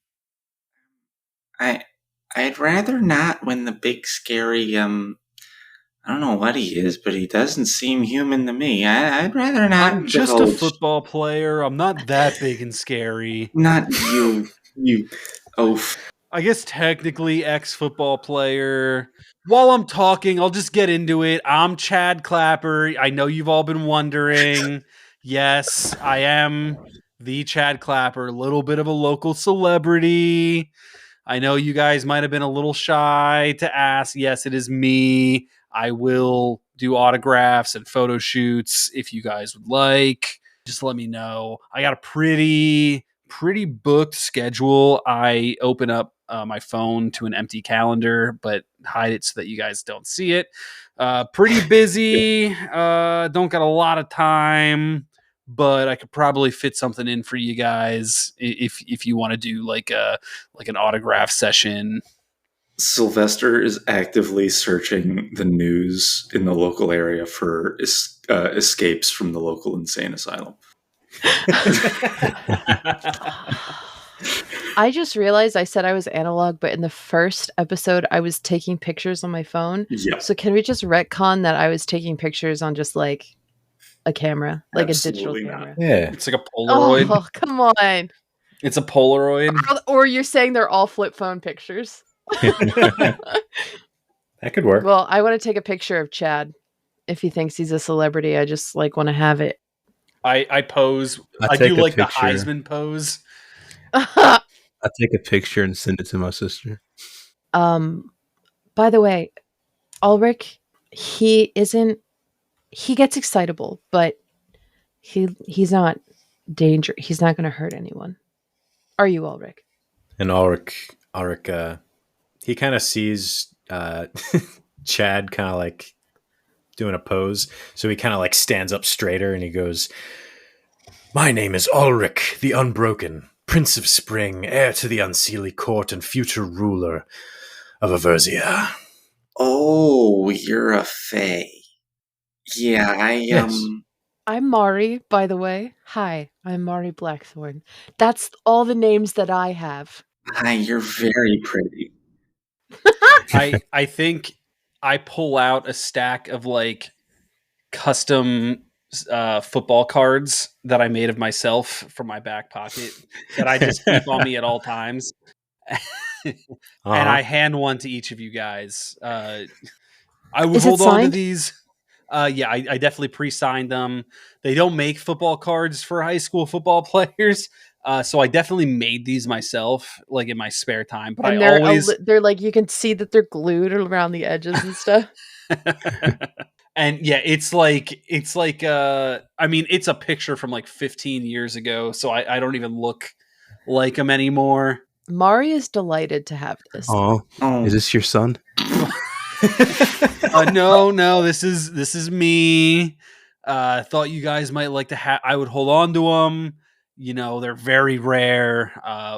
I'd rather not when the big scary I don't know what he is, but he doesn't seem human to me. I'd rather not. I'm just a football player. I'm not that big and scary. Not you. I guess technically ex-football player. While I'm talking, I'll just get into it. I'm Chad Clapper. I know you've all been wondering. Yes, I am the Chad Clapper. A little bit of a local celebrity. I know you guys might have been a little shy to ask. Yes, it is me. I will do autographs and photo shoots if you guys would like. Just let me know. I got a pretty booked schedule. I open up my phone to an empty calendar, but hide it so that you guys don't see it. Pretty busy. Don't got a lot of time, but I could probably fit something in for you guys if you want to do like an autograph session. Sylvester is actively searching the news in the local area for escapes from the local insane asylum. I just realized I said I was analog, but in the first episode, I was taking pictures on my phone. Yeah. So can we just retcon that I was taking pictures on just like a camera, like Absolutely a digital camera? Yeah. It's like a Polaroid. Oh, come on. It's a Polaroid. Or you're saying they're all flip phone pictures. That could work. Well, I want to take a picture of Chad. If he thinks he's a celebrity, I just like want to have it. I pose. I do like the Heisman pose. I take a picture and send it to my sister. By the way, Ulrich, he gets excitable, but he's not danger. He's not going to hurt anyone. Are you, Ulrich? And Ulrich, he kind of sees Chad kind of like doing a pose. So he kind of like stands up straighter and he goes, "My name is Ulrich the Unbroken, Prince of Spring, heir to the Unseelie Court and future ruler of Aversia." Oh, you're a fae. Yeah, Yes. I'm Mari, by the way. Hi, I'm Mari Blackthorn. That's all the names that I have. Hi, you're very pretty. I think I pull out a stack of like custom football cards that I made of myself from my back pocket that I just keep on me at all times. And I hand one to each of you guys. I would Is it hold on to signed? these. Yeah, I definitely pre-signed them. They don't make football cards for high school football players, so I definitely made these myself, like in my spare time. But I And always they're like, you can see that they're glued around the edges and stuff. and yeah, it's like I mean, it's a picture from like 15 years ago, so I don't even look like them anymore. Mari is delighted to have this. Oh, is this your son? No, this is me. Thought you guys might like to have. I would hold on to them. You know, they're very rare,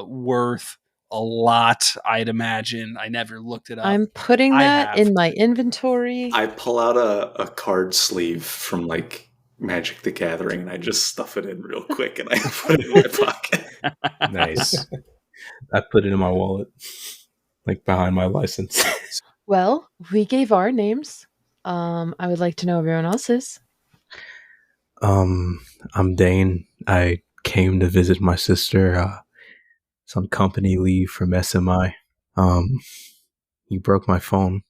worth a lot. I'd imagine. I never looked it up. I'm putting I that have. in my inventory. I pull out a card sleeve from like Magic the Gathering and I just stuff it in real quick and I put it in my pocket. Nice. I put it in my wallet, like behind my license. Well, we gave our names. I would like to know everyone else's. I'm Dane. I came to visit my sister. It's on company leave from SMI. You broke my phone.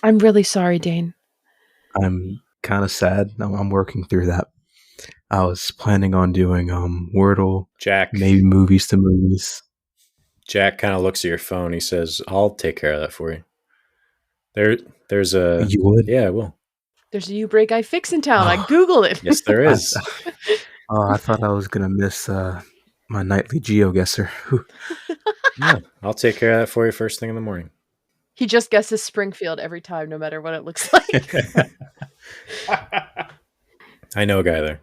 I'm really sorry, Dane. I'm kind of sad. I'm working through that. I was planning on doing Wordle, Jack. maybe movies to movies. Jack kind of looks at your phone. He says, "I'll take care of that for you." There's a You would? Yeah, I will. There's a U-Break iFix in town. I Googled it. Yes, there is. I thought I was gonna miss my nightly GeoGuessr. Yeah, I'll take care of that for you first thing in the morning. He just guesses Springfield every time, no matter what it looks like. I know a guy there.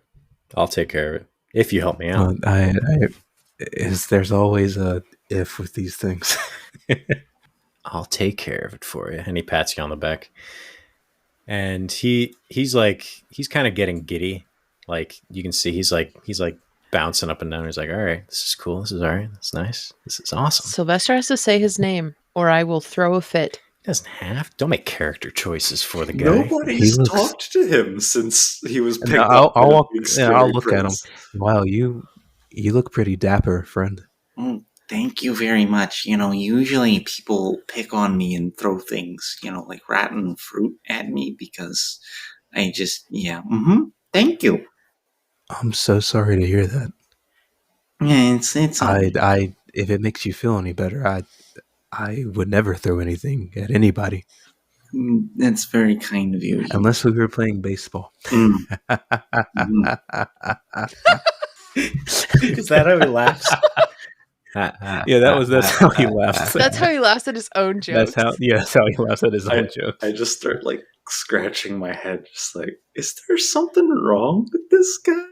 I'll take care of it if you help me out. There's always a if with these things. I'll take care of it for you. And he pats you on the back. And he's kind of getting giddy. Like you can see he's like bouncing up and down. He's like, all right, this is cool. This is all right. That's nice. This is awesome. Sylvester has to say his name or I will throw a fit. He doesn't have. Don't make character choices for the guy. Nobody's talked to him since he was picked up. I'll look at him. Wow, you look pretty dapper, friend. Thank you very much. You know, usually people pick on me and throw things, you know, like rotten fruit at me because I just, Thank you. I'm so sorry to hear that. Yeah, it's I if it makes you feel any better, I would never throw anything at anybody. That's very kind of you. Unless we were playing baseball. Is that how he laughs? Yeah, that's how he laughs. That's how he laughs at his own jokes. That's how he laughs at his own jokes. I just start like scratching my head, just like, is there something wrong with this guy?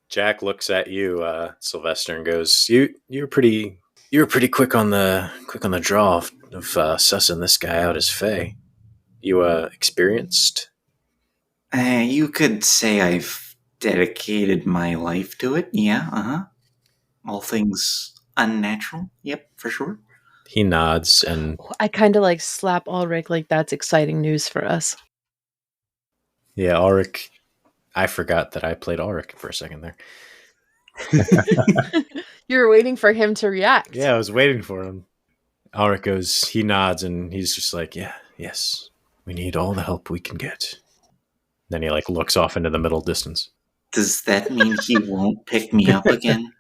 Jack looks at you, Sylvester, and goes, "You were pretty quick on the draw of sussing this guy out as Faye. You experienced?" You could say I've dedicated my life to it. Yeah, all things unnatural. Yep, for sure. He nods, and I kind of like slap Ulrich like that's exciting news for us. Yeah, Ulrich. I forgot that I played Ulrich for a second there. You were waiting for him to react. Yeah, I was waiting for him. Ulrich goes, he nods, and he's just like, yes, we need all the help we can get. Then he like looks off into the middle distance. Does that mean he won't pick me up again?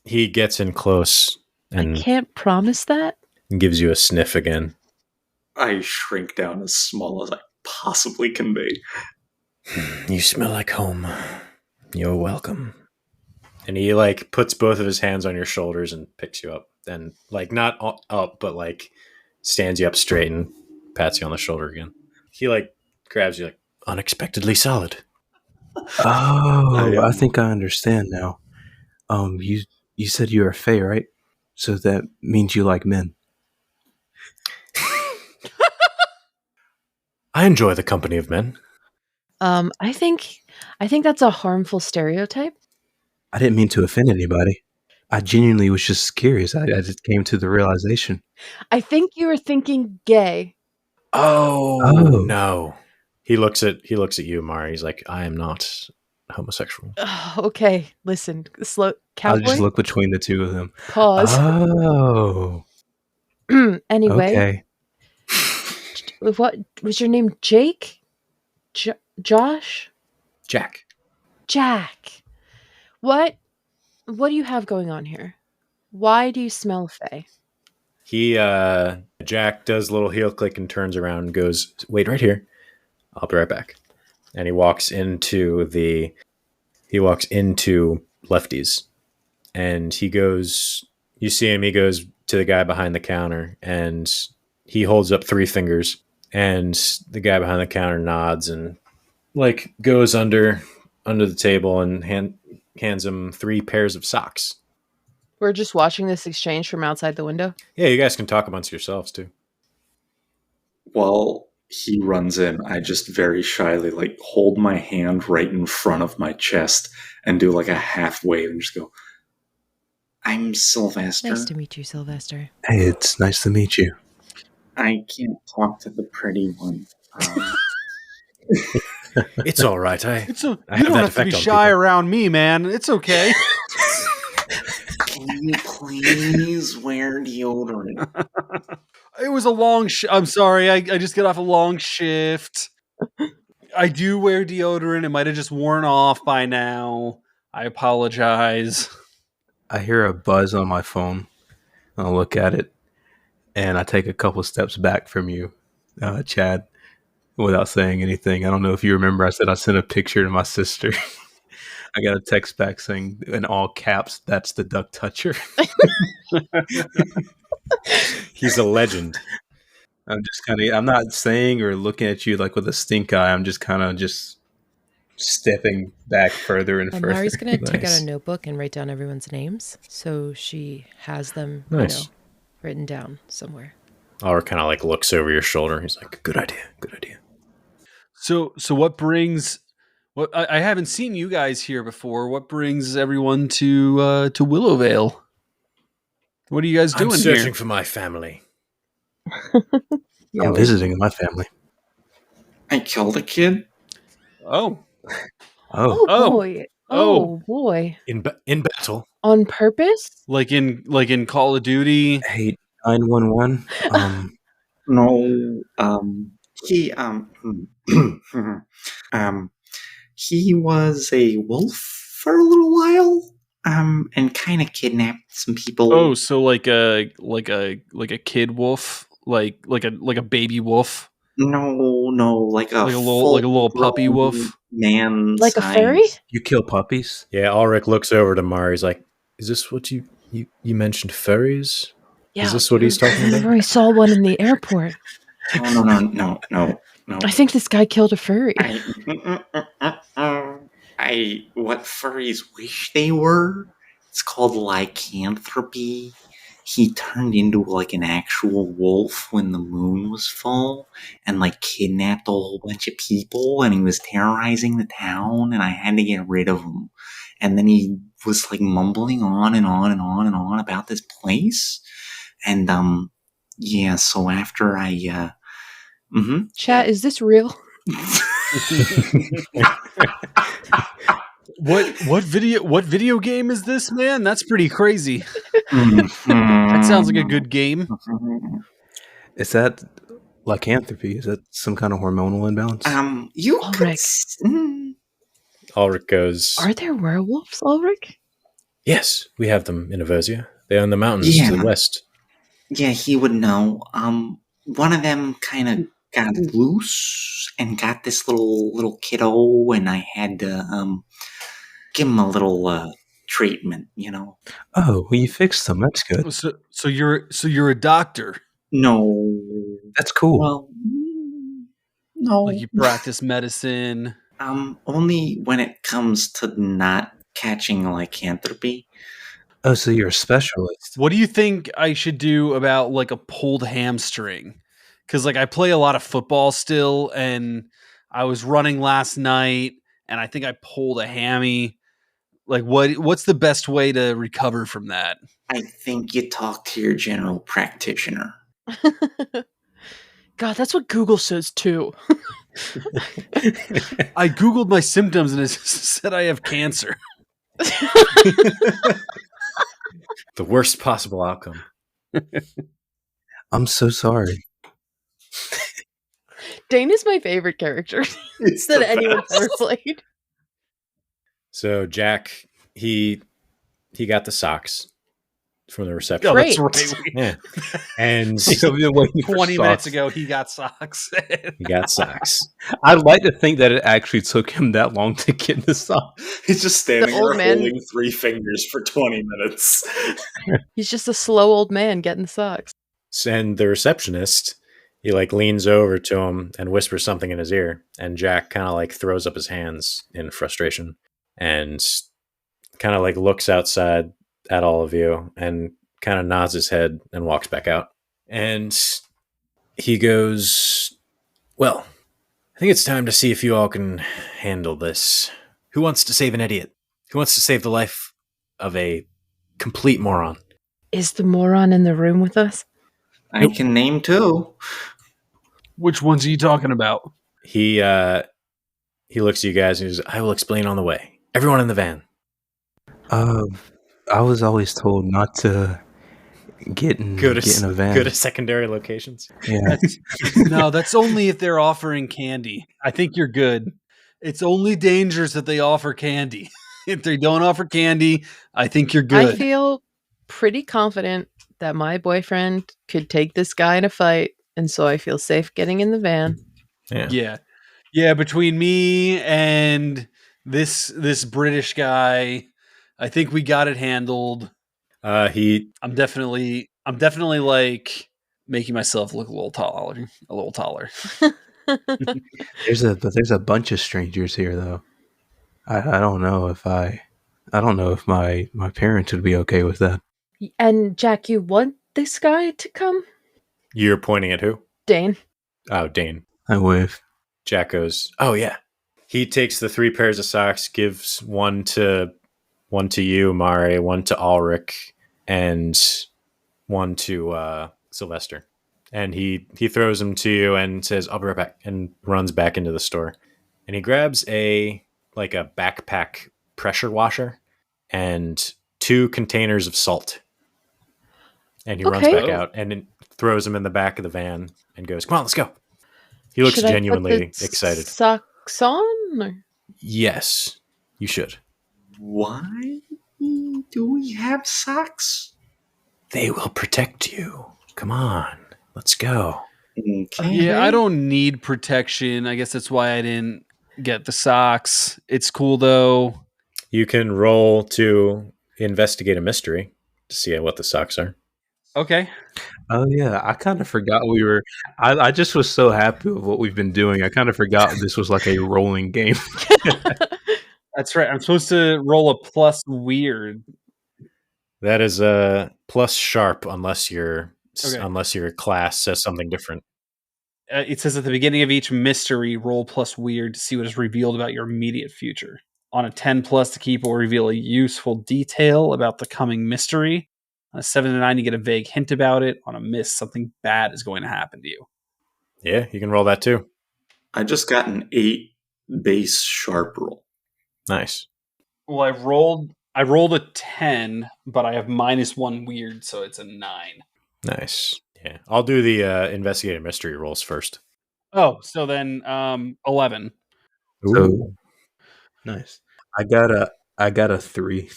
He gets in close and I can't promise that. Gives you a sniff again. I shrink down as small as I possibly can be. You smell like home. You're welcome. And he like puts both of his hands on your shoulders and picks you up. And like not up, but like stands you up straight and pats you on the shoulder again. He like grabs you like unexpectedly solid. Oh, I think I understand now. You said you were a Fae, right? So that means you like men. I enjoy the company of men. I think that's a harmful stereotype. I didn't mean to offend anybody. I genuinely was just curious. I just came to the realization. I think you were thinking gay. Oh, no. He looks at you, Mari. He's like, I am not homosexual. Okay, listen, slow. Cowboy. I'll just look between the two of them. Pause. Oh. Anyway. Okay. What was your name? Jake? Josh? Jack. What do you have going on here? Why do you smell fey? Jack does a little heel click and turns around and goes, wait right here. I'll be right back. And he walks into Lefty's. And he goes, you see him, he goes to the guy behind the counter and he holds up 3 fingers and the guy behind the counter nods and like goes under the table and hands him 3 pairs of socks. We're just watching this exchange from outside the window? Yeah, you guys can talk amongst yourselves too. While he runs in, I just very shyly like hold my hand right in front of my chest and do like a half wave and just go, I'm Sylvester. Nice to meet you, Sylvester. Hey, it's nice to meet you. I can't talk to the pretty one. It's all right. You don't have to be shy around me, man. It's okay. Can you please wear deodorant? It was a long I'm sorry. I just get off a long shift. I do wear deodorant. It might have just worn off by now. I apologize. I hear a buzz on my phone. I'll look at it, and I take a couple steps back from you, Chad, without saying anything. I don't know if you remember, I said I sent a picture to my sister. I got a text back saying in all caps, that's the duck toucher. He's a legend. I'm not saying or looking at you like with a stink eye. I'm just kind of just stepping back further and further. Mari's going to take out a notebook and write down everyone's names. So she has them, written down somewhere. Oliver kind of like looks over your shoulder. He's like, good idea. So what brings... What I haven't seen you guys here before. What brings everyone to Willowvale? What are you guys doing here? I'm searching for my family. I'm visiting my family. I killed a kid. Oh boy! Oh boy! In battle. On purpose? Like in Call of Duty. Hey, 911. No. He was a wolf for a little while. And kind of kidnapped some people. Oh, so like a kid wolf, like a baby wolf. No, like a little puppy wolf, man, like a fairy. You kill puppies? Yeah, Ulrich looks over to Mari. He's like, "Is this what you mentioned furries? Is this what he's talking about?" Remember, I saw one in the airport. No. I think this guy killed a furry. What furries wish they were. It's called lycanthropy. He turned into like an actual wolf when the moon was full and like kidnapped a whole bunch of people and he was terrorizing the town and I had to get rid of him. And then he was like mumbling on and on and on and on about this place. And so after I Chat, is this real? What video game is this, man? That's pretty crazy. That sounds like a good game. Is that lycanthropy? Is that some kind of hormonal imbalance? Ulrich goes, are there werewolves, Ulrich? Yes, we have them in Aversia. They're in the mountains to the west. Yeah, he would know. One of them kind of got loose and got this little kiddo, and I had to give him a little treatment, you know. Oh, well, you fixed them. That's good. So you're a doctor. No, that's cool. Well, no, like you practice medicine. Only when it comes to not catching lycanthropy. Oh, so you're a specialist. What do you think I should do about like a pulled hamstring? Because like I play a lot of football still, and I was running last night and I think I pulled a hammy. Like, what's the best way to recover from that? I think you talk to your general practitioner. God, that's what Google says too. I Googled my symptoms and it said I have cancer. The worst possible outcome. I'm so sorry. Dane is my favorite character that anyone's ever played. So Jack, he got the socks from the reception. Oh, that's Great. right. Yeah. And I've been waiting for 20 minutes socks. ago, he got socks. he got socks. I'd like to think that it actually took him that long to get the socks. He's just standing The old there man- holding 3 fingers for 20 minutes. He's just a slow old man getting the socks. And the receptionist, he like leans over to him and whispers something in his ear. And Jack kind of like throws up his hands in frustration and kind of like looks outside at all of you and kind of nods his head and walks back out. And he goes, well, I think it's time to see if you all can handle this. Who wants to save an idiot? Who wants to save the life of a complete moron? Is the moron in the room with us? I can name 2. Which ones are you talking about? He looks at you guys and he goes, I will explain on the way. Everyone in the van. I was always told not to get in a van. Go to secondary locations. Yeah. No, that's only if they're offering candy. I think you're good. It's only dangerous that they offer candy. If they don't offer candy, I think you're good. I feel pretty confident that my boyfriend could take this guy in a fight, and so I feel safe getting in the van. Yeah. Between me and this British guy, I think we got it handled. I'm definitely like making myself look a little taller. There's a bunch of strangers here though. I don't know if my parents would be okay with that. And Jack, you want this guy to come? You're pointing at who? Dane. Oh, Dane. I wave. Jack goes, oh yeah. He takes the 3 pairs of socks, gives one to you, Mare, one to Ulrich, and one to Sylvester. And he throws them to you and says, I'll be right back, and runs back into the store. And he grabs a backpack pressure washer and 2 containers of salt. And he runs back out and throws them in the back of the van and goes, come on, let's go. He looks genuinely excited. Socks on? Or? Yes, you should. Why do we have socks? They will protect you. Come on, let's go. Okay. Yeah, I don't need protection. I guess that's why I didn't get the socks. It's cool though. You can roll to investigate a mystery to see what the socks are. Okay. Oh yeah, I kind of forgot we were. I just was so happy with what we've been doing. I kind of forgot this was like a rolling game. That's right. I'm supposed to roll a plus weird. That is a plus sharp unless your class says something different. It says at the beginning of each mystery, roll plus weird to see what is revealed about your immediate future. On a 10 plus, to keep or reveal a useful detail about the coming mystery. On a 7 to 9, you get a vague hint about it. On a miss, something bad is going to happen to you. Yeah, you can roll that too. I just got an 8 base sharp roll. Nice. Well, I rolled a 10, but I have -1 weird, so it's a 9. Nice. Yeah, I'll do the investigative mystery rolls first. Oh, so then 11. So nice. I got a 3.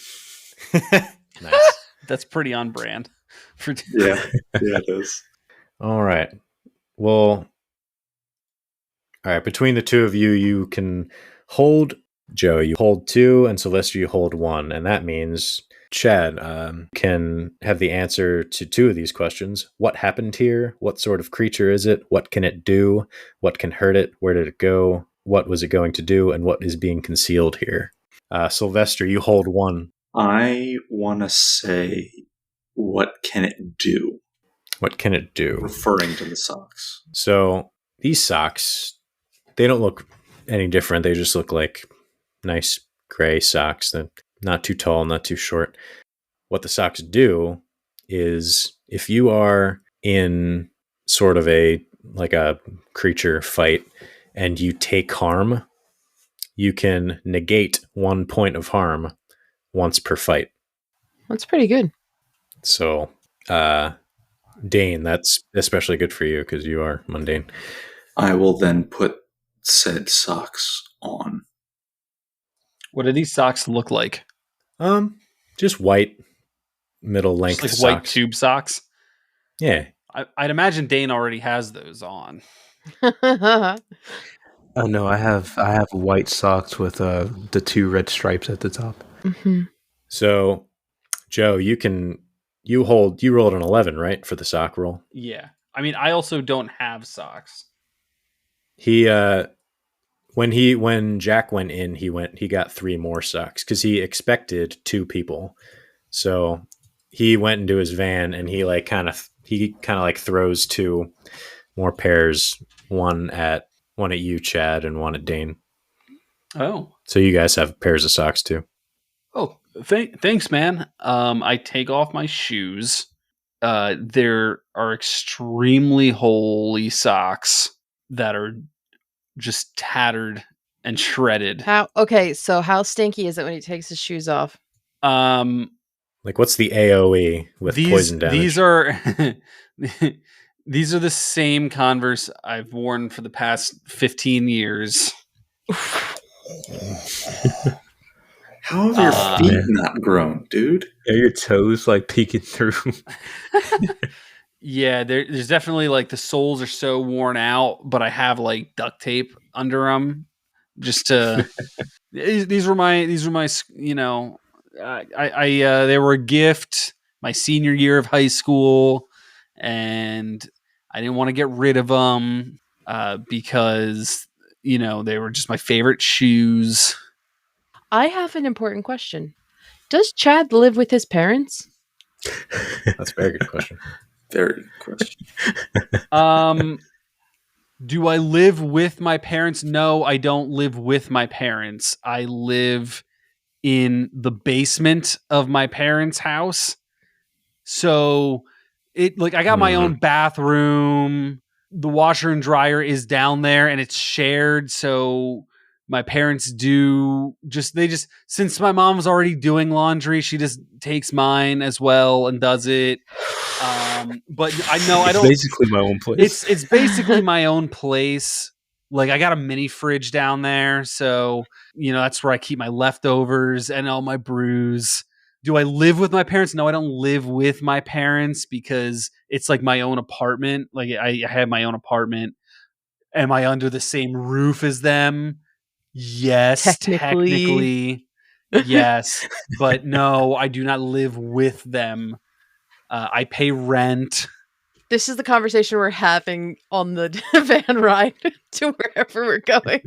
Nice. That's pretty on brand. Yeah, it is. All right. Well, all right. Between the 2 of you, you can hold Joe. You hold 2, and Sylvester, you hold 1, and that means Chad can have the answer to 2 of these questions. What happened here? What sort of creature is it? What can it do? What can hurt it? Where did it go? What was it going to do? And what is being concealed here? Sylvester, you hold 1. I want to say, what can it do? What can it do? Referring to the socks. So these socks, they don't look any different. They just look like nice gray socks. That not too tall, not too short. What the socks do is if you are in sort of a creature fight and you take harm, you can negate 1 point of harm once per fight. That's pretty good. So, Dane, that's especially good for you because you are mundane. I will then put said socks on. What do these socks look like? Just white, middle length Just like socks. white tube socks? Yeah. I'd imagine Dane already has those on. Oh no, I have white socks with the 2 red stripes at the top. Mm-hmm. So, Joe, you rolled an 11, right, for the sock roll? Yeah. I mean, I also don't have socks. He when Jack went in, he got 3 more socks because he expected 2 people. So he went into his van and he kind of throws 2 more pairs, one at you, Chad, and one at Dane. Oh. So you guys have pairs of socks too. Oh, thanks, man. I take off my shoes. There are extremely holy socks that are just tattered and shredded. So how stinky is it when he takes his shoes off? What's the AOE with poison damage? These are these are the same Converse I've worn for the past 15 years. How have your feet not grown, dude? Are your toes peeking through? Yeah, there's definitely the soles are so worn out, but I have duct tape under them just to. these were my they were a gift my senior year of high school, and I didn't want to get rid of them because they were just my favorite shoes. I have an important question. Does Chad live with his parents? That's a very good question. Very good question. Do I live with my parents? No, I don't live with my parents. I live in the basement of my parents' house. So I got my own bathroom. The washer and dryer is down there and it's shared. So my parents since my mom's already doing laundry, she just takes mine as well and does it. But I know I don't. It's basically my own place. It's basically my own place. I got a mini fridge down there, so that's where I keep my leftovers and all my brews. Do I live with my parents? No, I don't live with my parents because it's my own apartment. I have my own apartment. Am I under the same roof as them? Yes, technically yes, but no, I do not live with them. I pay rent. This is the conversation we're having on the van ride to wherever we're going.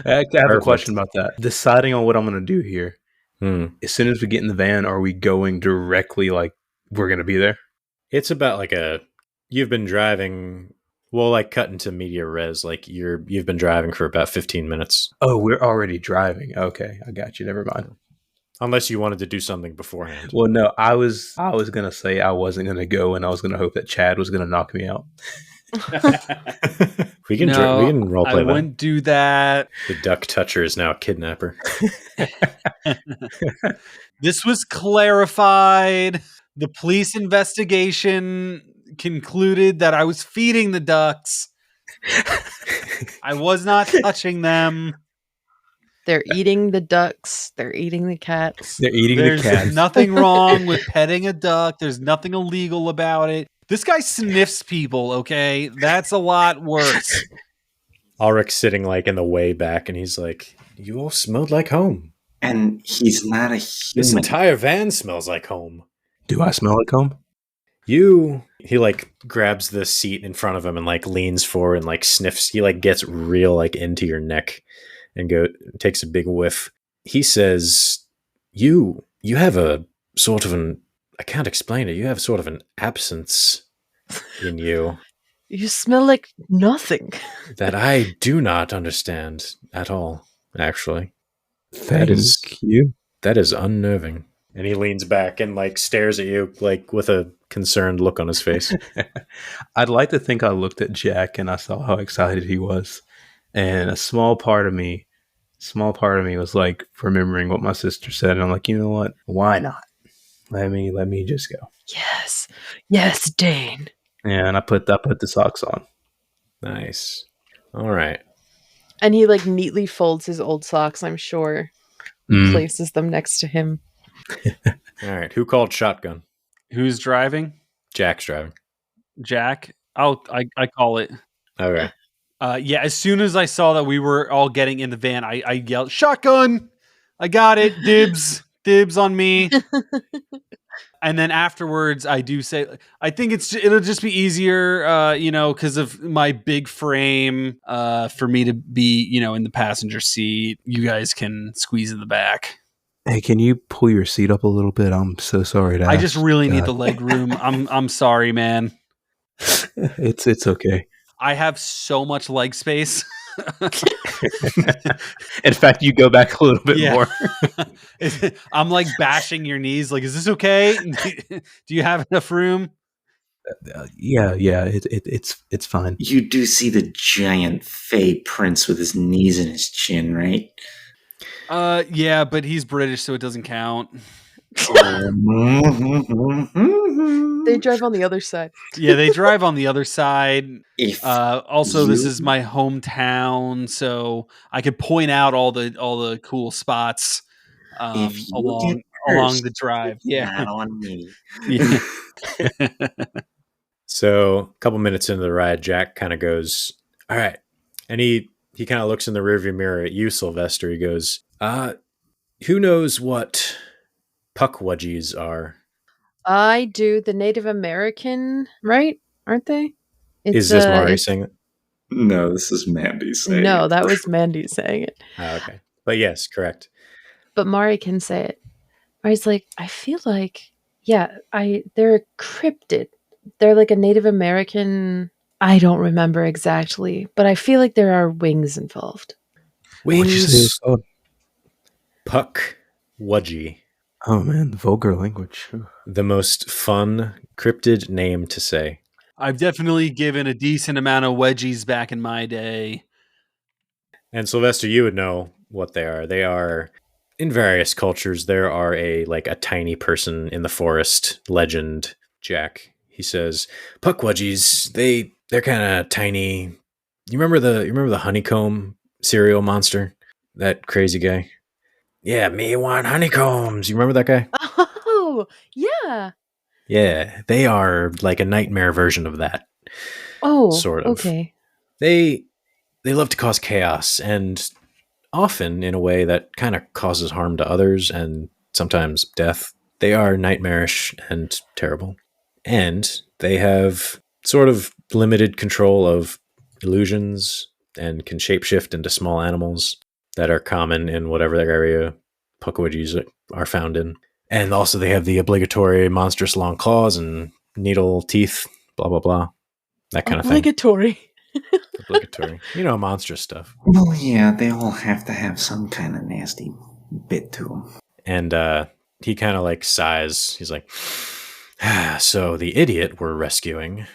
I have a question about that. Deciding on what I'm going to do here. As soon as we get in the van, are we going directly we're going to be there? It's about you've been driving. We'll cut into media res. You've been driving for about 15 minutes. Oh, we're already driving. Okay, I got you. Never mind. Unless you wanted to do something beforehand. Well, no, I was gonna say I wasn't gonna go, and I was gonna hope that Chad was gonna knock me out. we can roleplay that. I wouldn't do that. The duck toucher is now a kidnapper. This was clarified. The police investigation concluded that I was feeding the ducks. I was not touching them. They're eating the ducks. They're eating the cats. They're eating the cats. There's nothing wrong with petting a duck. There's nothing illegal about it. This guy sniffs people, okay? That's a lot worse. Ulrich's sitting in the way back, and he's like, "You all smelled like home." And he's not a human. This entire van smells like home. Do I smell like home? He grabs the seat in front of him and leans forward and sniffs. He gets real into your neck and takes a big whiff. He says, you have a sort of I can't explain it. You have sort of an absence in you. You smell like nothing. That I do not understand at all, actually. Thank you. That is unnerving. And he leans back and like stares at you like with a concerned look on his face. I'd like to think I looked at Jack and I saw how excited he was. And a small part of me was like remembering what my sister said. And I'm like, you know what? Why not? Let me just go. Yes. Yes, Dane. Yeah, and I put the socks on. Nice. All right. And he like neatly folds his old socks, I'm sure. Places them next to him. All right. Who called shotgun? Who's driving? Jack's driving. Jack. I call it. Okay. Yeah, as soon as I saw that we were all getting in the van, I yelled, "Shotgun! I got it. Dibs. Dibs on me." And then afterwards, I do say, I think it'll just be easier, because of my big frame, for me to be, in the passenger seat. You guys can squeeze in the back. Hey, can you pull your seat up a little bit? I'm so sorry to ask. I just really need the leg room. I'm sorry, man. It's okay. I have so much leg space. In fact, you go back a little bit more. I'm like bashing your knees. Like, is this okay? Do you have enough room? Yeah. It's fine. You do see the giant fey prince with his knees in his chin, right? Yeah, but he's British, so it doesn't count. They drive on the other side. Yeah, they drive on the other side. Also, this you- is my hometown, so I could point out all the cool spots If you along get the drive. it's Yeah. not on me. Yeah. So a couple minutes into the ride, Jack kind of goes, all right. And he kind of looks in the rearview mirror at you, Sylvester. He goes, who knows what puckwudgies are? I do. The Native American, right? Aren't they? Is this Mari saying it? No, this is Mandy saying No, it. that was Mandy saying it. Oh, okay. But yes, correct. But Mari can say it. Mari's like, I feel like, yeah, they're a cryptid. They're like a Native American. I don't remember exactly, but I feel like there are wings involved. What'd you say it was called? Puckwudgie. Oh man, the vulgar language. The most fun cryptid name to say. I've definitely given a decent amount of wedgies back in my day. And Sylvester, you would know what they are. They are, in various cultures, there are a tiny person in the forest legend. Jack, he says, puckwudgies, they're kind of tiny. You remember the honeycomb cereal monster? That crazy guy? Yeah, me want honeycombs. You remember that guy? Oh, yeah. Yeah, they are like a nightmare version of that. Oh, sort of. Okay. They love to cause chaos, and often in a way that kind of causes harm to others and sometimes death. They are nightmarish and terrible. And they have sort of limited control of illusions and can shapeshift into small animals that are common in whatever area puckwudgies are found in. And also they have the obligatory monstrous long claws and needle teeth, blah, blah, blah. That kind of thing. Obligatory. Obligatory. Monstrous stuff. Well, yeah, they all have to have some kind of nasty bit to them. And he kind of like sighs. He's like, so the idiot we're rescuing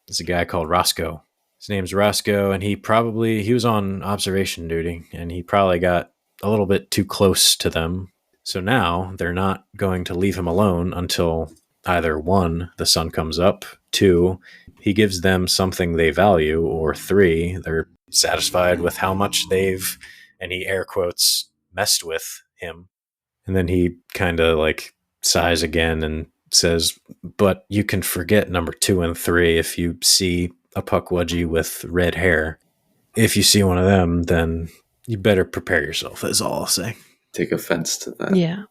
is a guy called Roscoe. His name's Roscoe, and he was on observation duty, and he probably got a little bit too close to them. So now they're not going to leave him alone until either 1, the sun comes up, 2, he gives them something they value, or 3, they're satisfied with how much they've, and he air quotes, messed with him. And then he kind of like sighs again and says, but you can forget number 2 and 3 if you see a puckwudgie with red hair. If you see one of them, then you better prepare yourself, is all I'll say. Take offense to that. Yeah.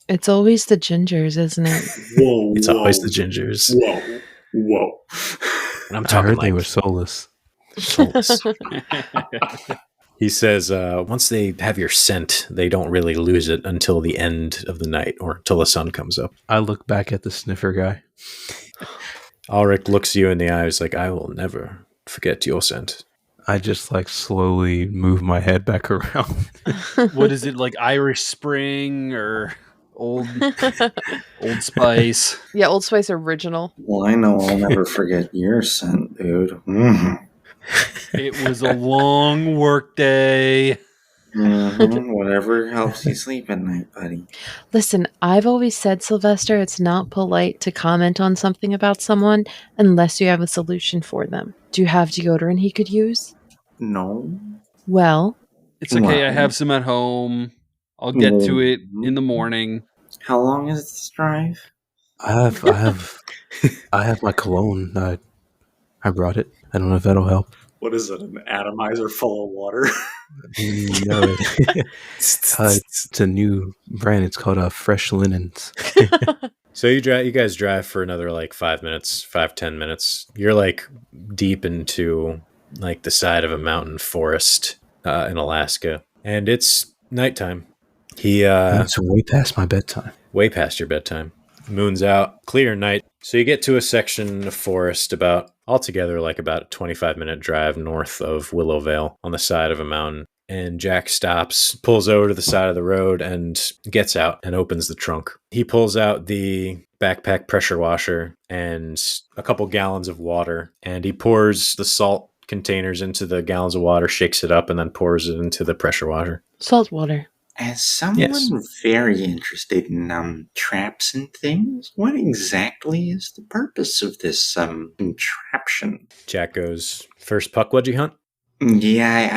It's always the gingers, isn't it? Whoa, It's always the gingers. Whoa. And I'm I talking heard like they were soulless. soulless. He says, once they have your scent, they don't really lose it until the end of the night or until the sun comes up. I look back at the sniffer guy. Ulrich looks you in the eyes like, I will never forget your scent. I just like slowly move my head back around. What is it, like Irish Spring or Old Spice? Yeah, Old Spice original. Well, I know I'll never forget your scent, dude. Mm. It was a long work day. Whatever helps you sleep at night, buddy. Listen, I've always said, Sylvester, it's not polite to comment on something about someone unless you have a solution for them. Do you have deodorant he could use? No. Well, It's okay. I Wow. have some at home. I'll get to it in the morning. How long is this drive? I have my cologne. I brought it. I don't know if that'll help. What is it? An atomizer full of water? No, it's a new brand. It's called Fresh Linens. So you guys drive for another like 5-10 minutes. You're like deep into like the side of a mountain forest in Alaska, and it's nighttime. It's way past my bedtime. Way past your bedtime. Moon's out, clear night. So you get to a section of forest about a 25-minute drive north of Willowvale on the side of a mountain. And Jack stops, pulls over to the side of the road, and gets out and opens the trunk. He pulls out the backpack pressure washer and a couple gallons of water, and he pours the salt containers into the gallons of water, shakes it up, and then pours it into the pressure washer. salt water. As someone very interested in traps and things, what exactly is the purpose of this contraption? Jack goes, "First puck, what'd you hunt?" Yeah,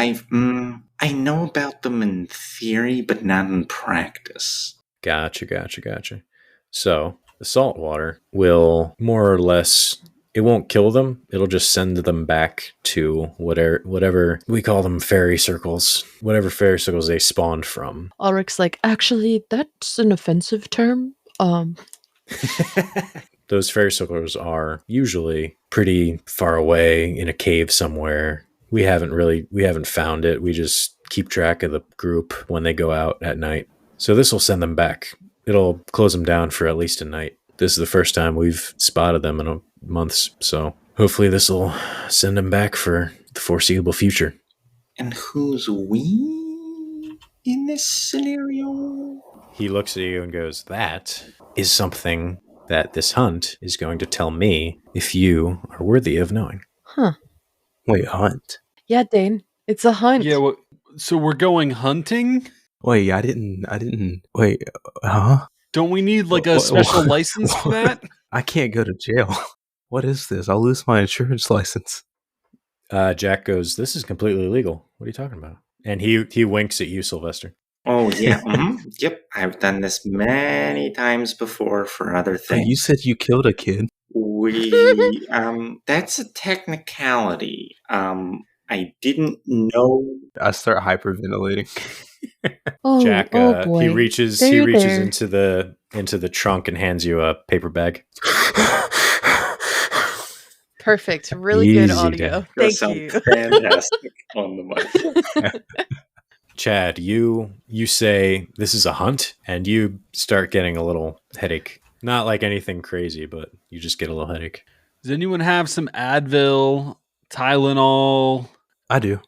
I know about them in theory, but not in practice. Gotcha. So the salt water will more or less, it won't kill them. It'll just send them back to whatever we call them, fairy circles, whatever fairy circles they spawned from. Ulrich's like, actually, that's an offensive term. Those fairy circles are usually pretty far away in a cave somewhere. We haven't found it. We just keep track of the group when they go out at night. So this will send them back. It'll close them down for at least a night. This is the first time we've spotted them in months, so hopefully this will send them back for the foreseeable future. And who's we in this scenario? He looks at you and goes, "That is something that this hunt is going to tell me if you are worthy of knowing." Huh. Wait, hunt? Yeah, Dane, it's a hunt. Yeah, so we're going hunting? Wait, I didn't. Wait, huh? Don't we need like a special license for that? I can't go to jail. What is this? I'll lose my insurance license. Jack goes, "This is completely legal. What are you talking about?" And he winks at you, Sylvester. Oh, yeah. Yep, I've done this many times before for other things. Wait, you said you killed a kid? That's a technicality. I didn't know. I start hyperventilating. Jack, boy. he reaches There. into the trunk and hands you a paper bag. Perfect. Really Easy, good audio. Dan. That Thank sounds you. fantastic on the mic. Chad, you say this is a hunt, and you start getting a little headache. Not like anything crazy, but you just get a little headache. Does anyone have some Advil, Tylenol? I do.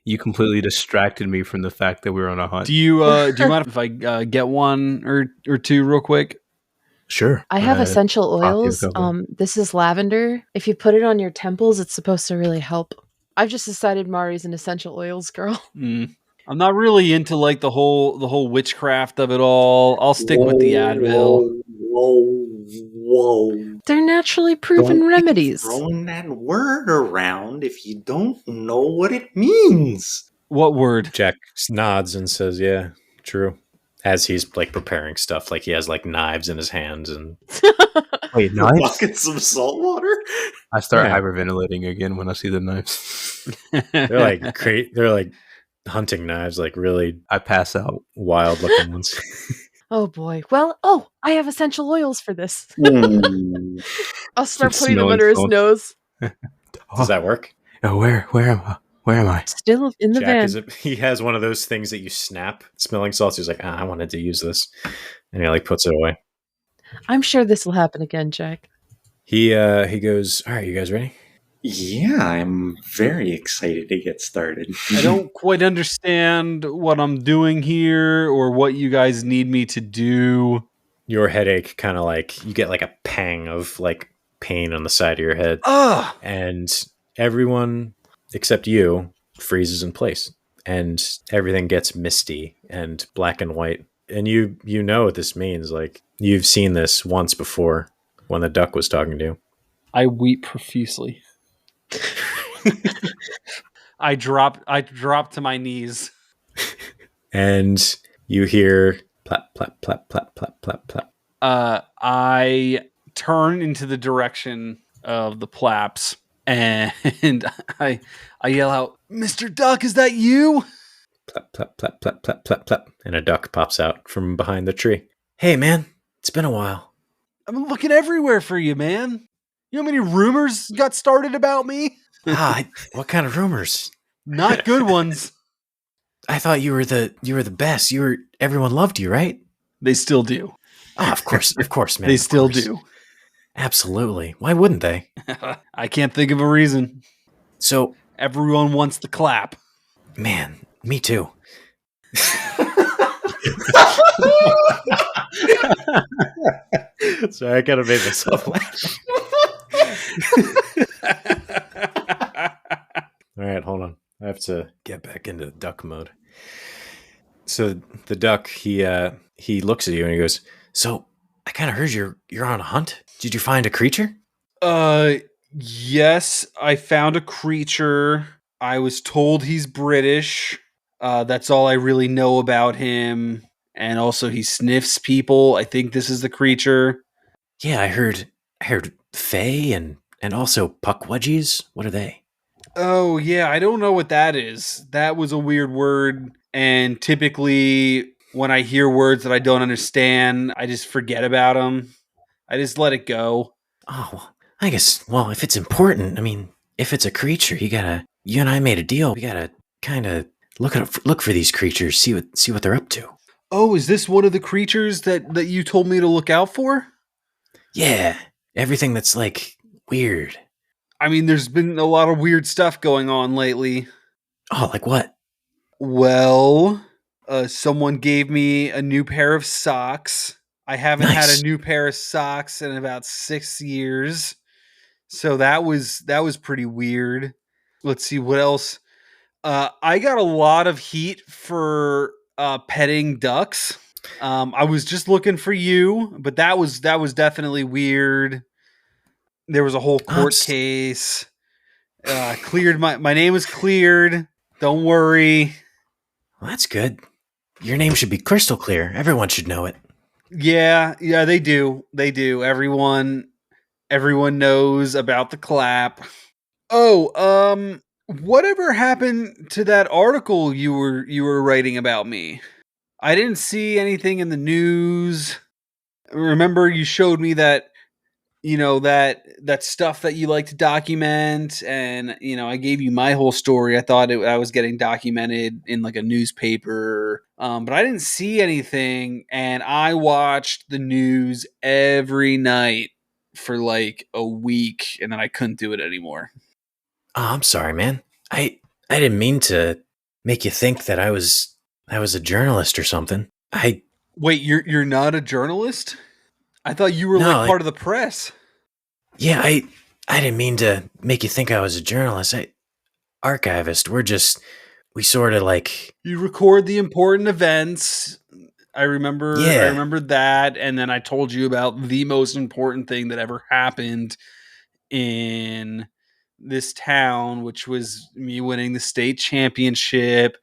You completely distracted me from the fact that we were on a hunt. Do you mind if I get one or two real quick? Sure. I have essential copy of oils. Coco. This is lavender. If you put it on your temples, it's supposed to really help. I've just decided Mari's an essential oils girl. I'm not really into like the whole witchcraft of it all. I'll stick with the Advil. Whoa. They're naturally proven Don't be remedies. throwing that word around if you don't know what it means. What word? Jack nods and says, "Yeah, true." As he's like preparing stuff, like he has like knives in his hands and Wait, knives? Buckets of salt water? I start Yeah. hyperventilating again when I see the knives. they're like hunting knives, like really I pass out. wild looking ones. Oh boy. Well, I have essential oils for this. I'll start It's putting them smelling under his salt. nose. Does that work? Oh, where am I? Where am I? Still in the van. He has one of those things that you snap, smelling salts. He's like, I wanted to use this, and he like puts it away. I'm sure this will happen again, Jack. He goes, all right, you guys ready? Yeah, I'm very excited to get started. I don't quite understand what I'm doing here or what you guys need me to do. Your headache kind of like, you get like a pang of like pain on the side of your head. Ugh! And everyone except you freezes in place. And everything gets misty and black and white. And you know what this means. Like, you've seen this once before when the duck was talking to you. I weep profusely. I drop to my knees. And you hear plap, plap, plap, plap, plap, plap, plap. I turn into the direction of the plaps and I yell out, Mr. Duck, is that you? Plap, plap, plap, plap, plap, plap, plap. And a duck pops out from behind the tree. Hey, man, it's been a while. I'm looking everywhere for you, man. You know how many rumors got started about me? What kind of rumors? Not good ones. I thought you were the best. Everyone loved you, right? They still do. Oh, of course, man. They still do. Absolutely. Why wouldn't they? I can't think of a reason. So everyone wants the clap. Man, me too. Sorry, I gotta make myself laugh. All right, hold on. I have to get back into duck mode. So the duck, he looks at you and he goes, "So I kind of heard you're on a hunt. Did you find a creature?" Yes, I found a creature. I was told he's British. That's all I really know about him. And also he sniffs people. I think this is the creature. Yeah, I heard fae and also puckwudgies. What are they? Oh, yeah, I don't know what that is. That was a weird word. And typically when I hear words that I don't understand, I just forget about them. I just let it go. Oh, I guess, well, if it's important, I mean, if it's a creature, you and I made a deal. We gotta kind of look for these creatures, see what they're up to. Oh, is this one of the creatures that you told me to look out for? Yeah, everything that's like weird. I mean, there's been a lot of weird stuff going on lately. Oh, like what? Well, someone gave me a new pair of socks. I haven't had a new pair of socks in about 6 years. So that was pretty weird. Let's see what else. I got a lot of heat for petting ducks. I was just looking for you, but that was definitely weird. There was a whole court case. Cleared my name was cleared. Don't worry. Well, that's good. Your name should be crystal clear. Everyone should know it. Yeah, they do. They do. Everyone knows about the clap. Oh, whatever happened to that article you were writing about me? I didn't see anything in the news. Remember you showed me that that stuff that you like to document, and I gave you my whole story. I thought I was getting documented in like a newspaper, but I didn't see anything, and I watched the news every night for like a week, and then I couldn't do it anymore. Oh, I'm sorry, man. I didn't mean to make you think that I was a journalist or something. Wait, you're not a journalist? I thought you were part of the press. Yeah, I didn't mean to make you think I was a journalist. Archivist. We sort of like... You record the important events. I remember that, and then I told you about the most important thing that ever happened in this town, which was me winning the state championship.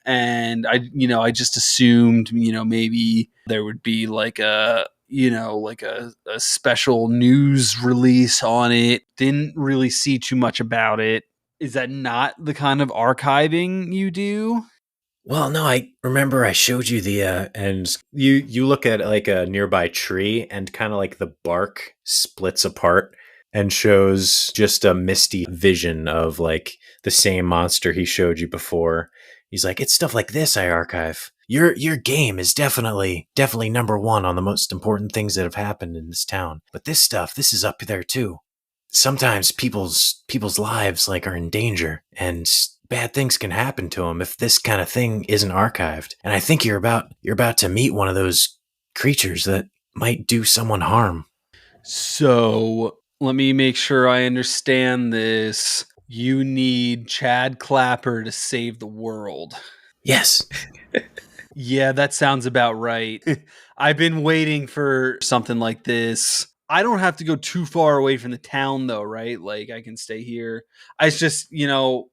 And I just assumed, maybe there would be like a special news release on it. Didn't really see too much about it. Is that not the kind of archiving you do? Well, no, I remember I showed you and you look at like a nearby tree, and kind of like the bark splits apart and shows just a misty vision of like the same monster he showed you before. He's like, it's stuff like this I archive. your game is definitely number one on the most important things that have happened in this town. But this stuff, this is up there too. Sometimes people's lives like are in danger, and bad things can happen to them if this kind of thing isn't archived. And I think you're about to meet one of those creatures that might do someone harm. So let me make sure I understand this. You need Chad Clapper to save the world. Yes. Yeah, that sounds about right. I've been waiting for something like this. I don't have to go too far away from the town, though, right? Like, I can stay here. It's just,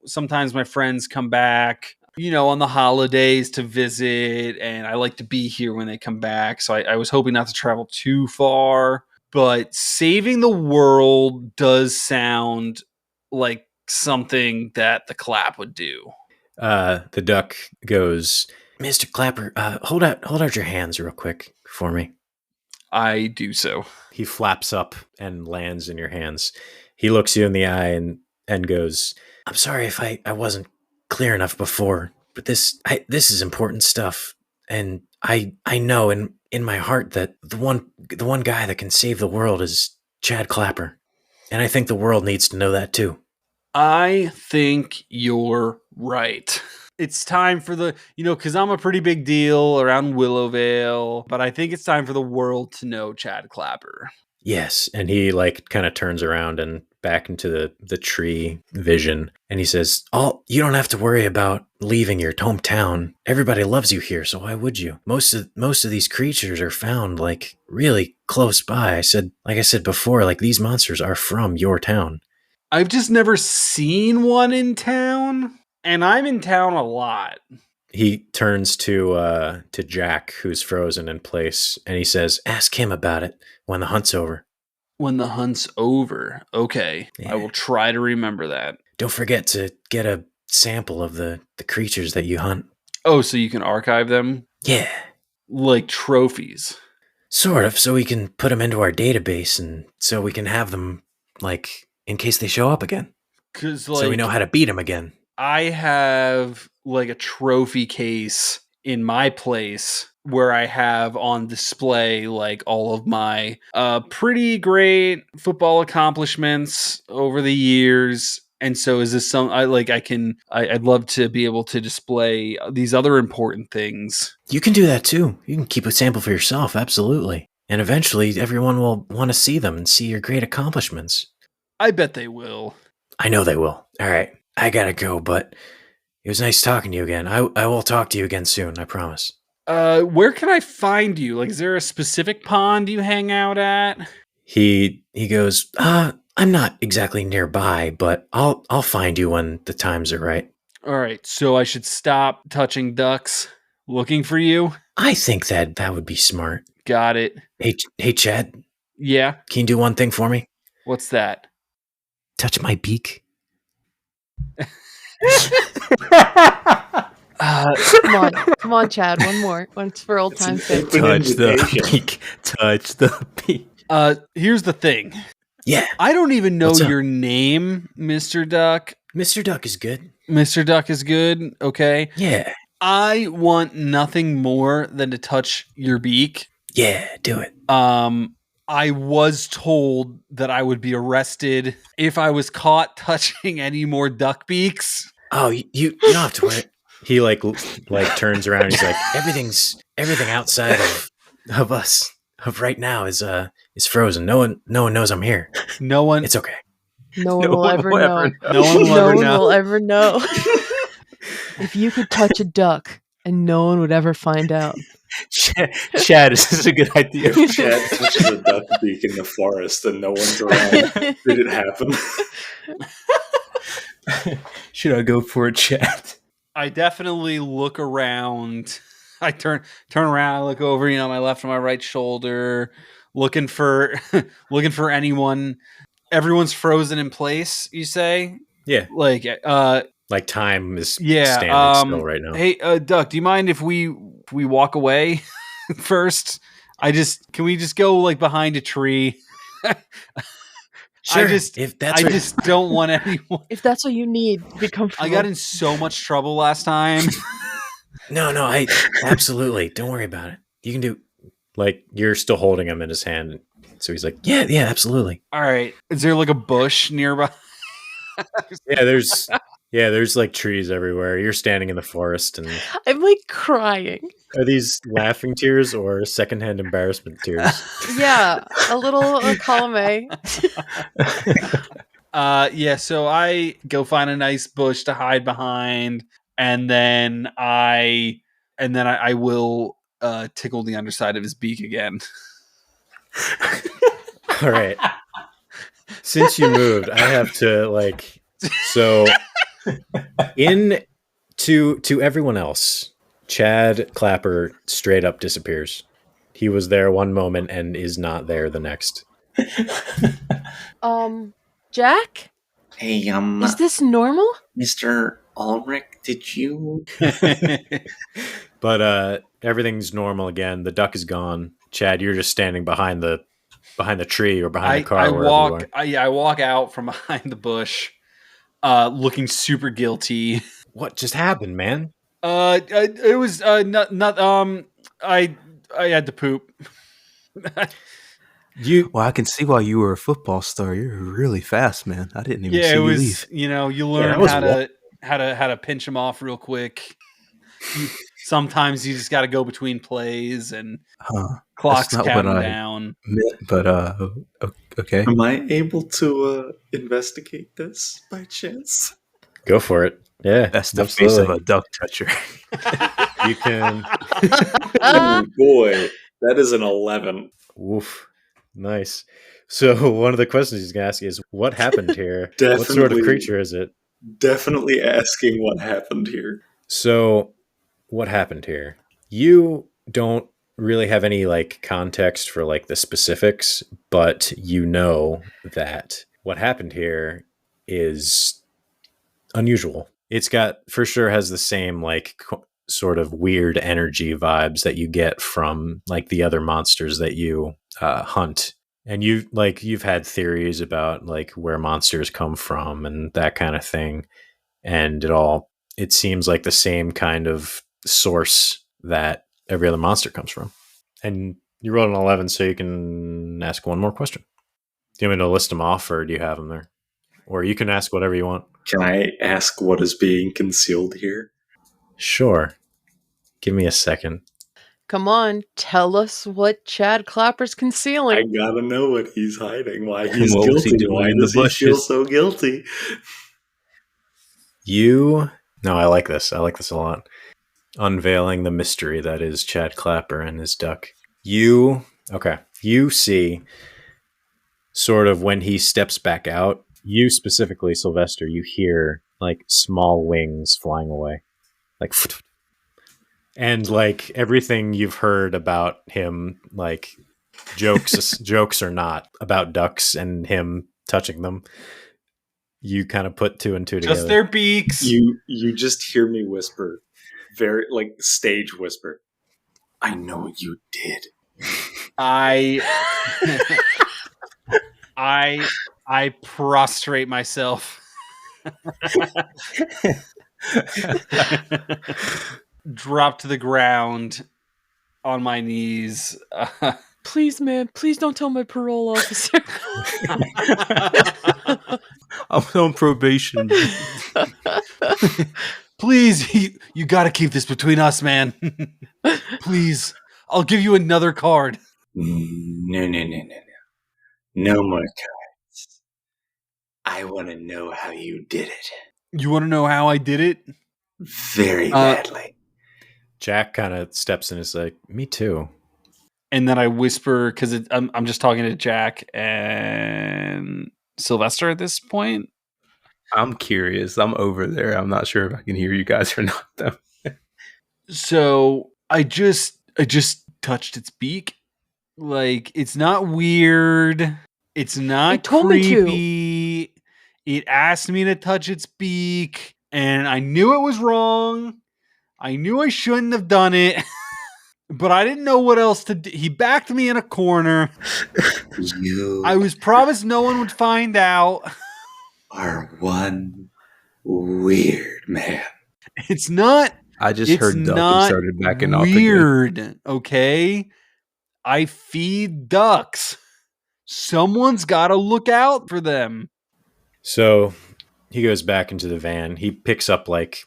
sometimes my friends come back, on the holidays to visit, and I like to be here when they come back. So I was hoping not to travel too far. But saving the world does sound like something that the Clap would do. The duck goes, Mr. Clapper, hold out your hands real quick for me. I do so. He flaps up and lands in your hands. He looks you in the eye and goes, I'm sorry if I wasn't clear enough before, but this is important stuff. And I know in my heart that the one guy that can save the world is Chad Clapper. And I think the world needs to know that too. I think you're right. It's time for because I'm a pretty big deal around Willowvale, but I think it's time for the world to know Chad Clapper. Yes, and he kind of turns around and back into the tree vision, and he says, you don't have to worry about leaving your hometown. Everybody loves you here, so why would you? Most of these creatures are found really close by. Like I said before, these monsters are from your town. I've just never seen one in town. And I'm in town a lot. He turns to Jack, who's frozen in place, and he says, ask him about it when the hunt's over. When the hunt's over. Okay. Yeah. I will try to remember that. Don't forget to get a sample of the creatures that you hunt. Oh, so you can archive them? Yeah. Like trophies? Sort of, so we can put them into our database, and so we can have them, in case they show up again. So we know how to beat them again. I have a trophy case in my place where I have on display all of my pretty great football accomplishments over the years. And so is this I'd love to be able to display these other important things. You can do that too. You can keep a sample for yourself. Absolutely. And eventually everyone will want to see them and see your great accomplishments. I bet they will. I know they will. All right. I gotta go, but it was nice talking to you again. I will talk to you again soon, I promise. Where can I find you? Is there a specific pond you hang out at? He goes, I'm not exactly nearby, but I'll find you when the times are right. All right, so I should stop touching ducks looking for you? I think that would be smart. Got it. Hey, Chad? Yeah? Can you do one thing for me? What's that? Touch my beak. Come on, Chad. One more. Once for old time's sake. Touch the beak. Touch the beak. Here's the thing. Yeah. I don't even know your name, Mr. Duck. Mr. Duck is good. Mr. Duck is good. Okay. Yeah. I want nothing more than to touch your beak. Yeah, do it. I was told that I would be arrested if I was caught touching any more duck beaks. Oh, you don't have to worry. He turns around and he's like, everything outside of us of right now is frozen. No one knows I'm here. No one. It's okay. No one will ever know. No one will ever know. If you could touch a duck and no one would ever find out. Chad, this is a good idea. Chad touches a duck beak in the forest and no one's around. Did it happen? Should I go for a chat? I definitely look around. I turn around, I look over, my left and my right shoulder, looking for anyone. Everyone's frozen in place, you say? Yeah. Time is standing still right now. Hey, Duck, do you mind if we walk away first? Can we just go behind a tree? Sure. I just don't want anyone. If that's what you need to be comfortable. I got in so much trouble last time. No, I absolutely. Don't worry about it. You can do. Like, you're still holding him in his hand. So he's like, yeah, absolutely. All right. Is there like a bush nearby? There's like trees everywhere. You're standing in the forest, and I'm like crying. are these laughing tears or secondhand embarrassment tears? Yeah, a little column A. So I go find a nice bush to hide behind, and then I will tickle the underside of his beak again. All right. Since you moved, I have to to everyone else, Chad Clapper straight up disappears. He was there one moment and is not there the next. Jack? Hey, Is this normal? Mr. Ulrich, did you? But everything's normal again. The duck is gone. Chad, you're just standing behind the tree or behind the car. I walk out from behind the bush, looking super guilty. What just happened, man? It was I had to poop. Well, I can see why you were a football star. You're really fast, man. I didn't even see you leave. You learn how to pinch them off real quick. Sometimes you just got to go between plays and clocks counting down. But okay. Am I able to investigate this by chance? Go for it. Yeah, that's the face of a duck toucher. You can. Oh boy, that is an 11. Oof. Nice. So one of the questions he's going to ask is, what happened here? What sort of creature is it? Definitely asking what happened here. So what happened here? You don't really have any like context for like the specifics, but you know that what happened here is unusual. It's got, for sure, has the same like sort of weird energy vibes that you get from like the other monsters that you hunt. And you've had theories about like where monsters come from and that kind of thing. And it seems like the same kind of source that every other monster comes from. And you rolled an 11, so you can ask one more question. Do you want me to list them off, or do you have them there? Or you can ask whatever you want. Can I ask what is being concealed here? Sure. Give me a second. Come on, tell us what Chad Clapper's concealing. I gotta know what he's hiding. Why he's guilty. Why does he feel so guilty? No, I like this. I like this a lot. Unveiling the mystery that is Chad Clapper and his duck. You see sort of when he steps back out, you specifically, Sylvester, you hear like small wings flying away. Like, and like everything you've heard about him, like jokes or not, about ducks and him touching them, you kind of put two and two together. Just their beaks. You just hear me whisper, very like stage whisper. I know you did. I prostrate myself. Drop to the ground on my knees. Please, man, please don't tell my parole officer. I'm on probation. Please, you got to keep this between us, man. Please, I'll give you another card. No. No more cards. I want to know how you did it. You want to know how I did it? Very badly. Jack kind of steps in and is like, me too. And then I whisper, because I'm just talking to Jack and Sylvester at this point. I'm curious. I'm over there. I'm not sure if I can hear you guys or not, though. So I just touched its beak. Like, it's not weird. It's not creepy. It asked me to touch its beak, and I knew it was wrong. I knew I shouldn't have done it, but I didn't know what else to do. He backed me in a corner. I was promised no one would find out. Are one weird man. It's not. I just It's heard duck and not started backing off again. weird, okay? I feed ducks. Someone's got to look out for them. So he goes back into the van. He picks up like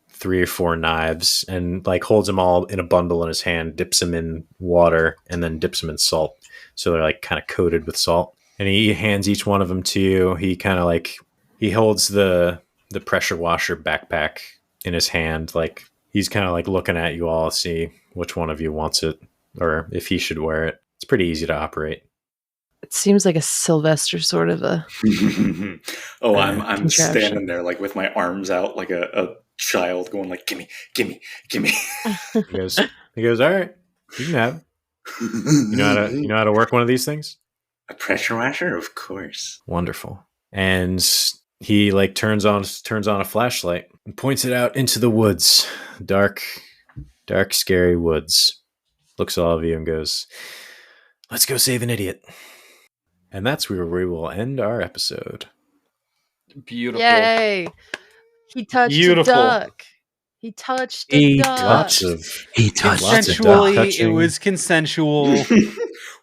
3 or 4 knives and like holds them all in a bundle in his hand, dips them in water, and then dips them in salt. So they're like kind of coated with salt. And he hands each one of them to you. He kind of like, he holds the pressure washer backpack in his hand. Like he's kind of like looking at you all, see which one of you wants it or if he should wear it. It's pretty easy to operate. It seems like a Sylvester sort of a Oh, I'm contraption. standing there like with my arms out like a child going like, gimme. He goes, all right, you can have it. You know how to work one of these things? A pressure washer? Of course. Wonderful. And he like turns on a flashlight and points it out into the woods. Dark, scary woods. Looks at all of you and goes, let's go save an idiot. And that's where we will end our episode. Beautiful. Yay! He touched Beautiful. a duck. He touched a duck. Lots of Consensually, touching. it was consensual.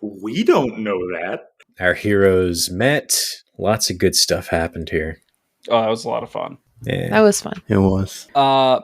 We don't know that. Our heroes met. Lots of good stuff happened here. Oh, that was a lot of fun. Yeah. That was fun. It was.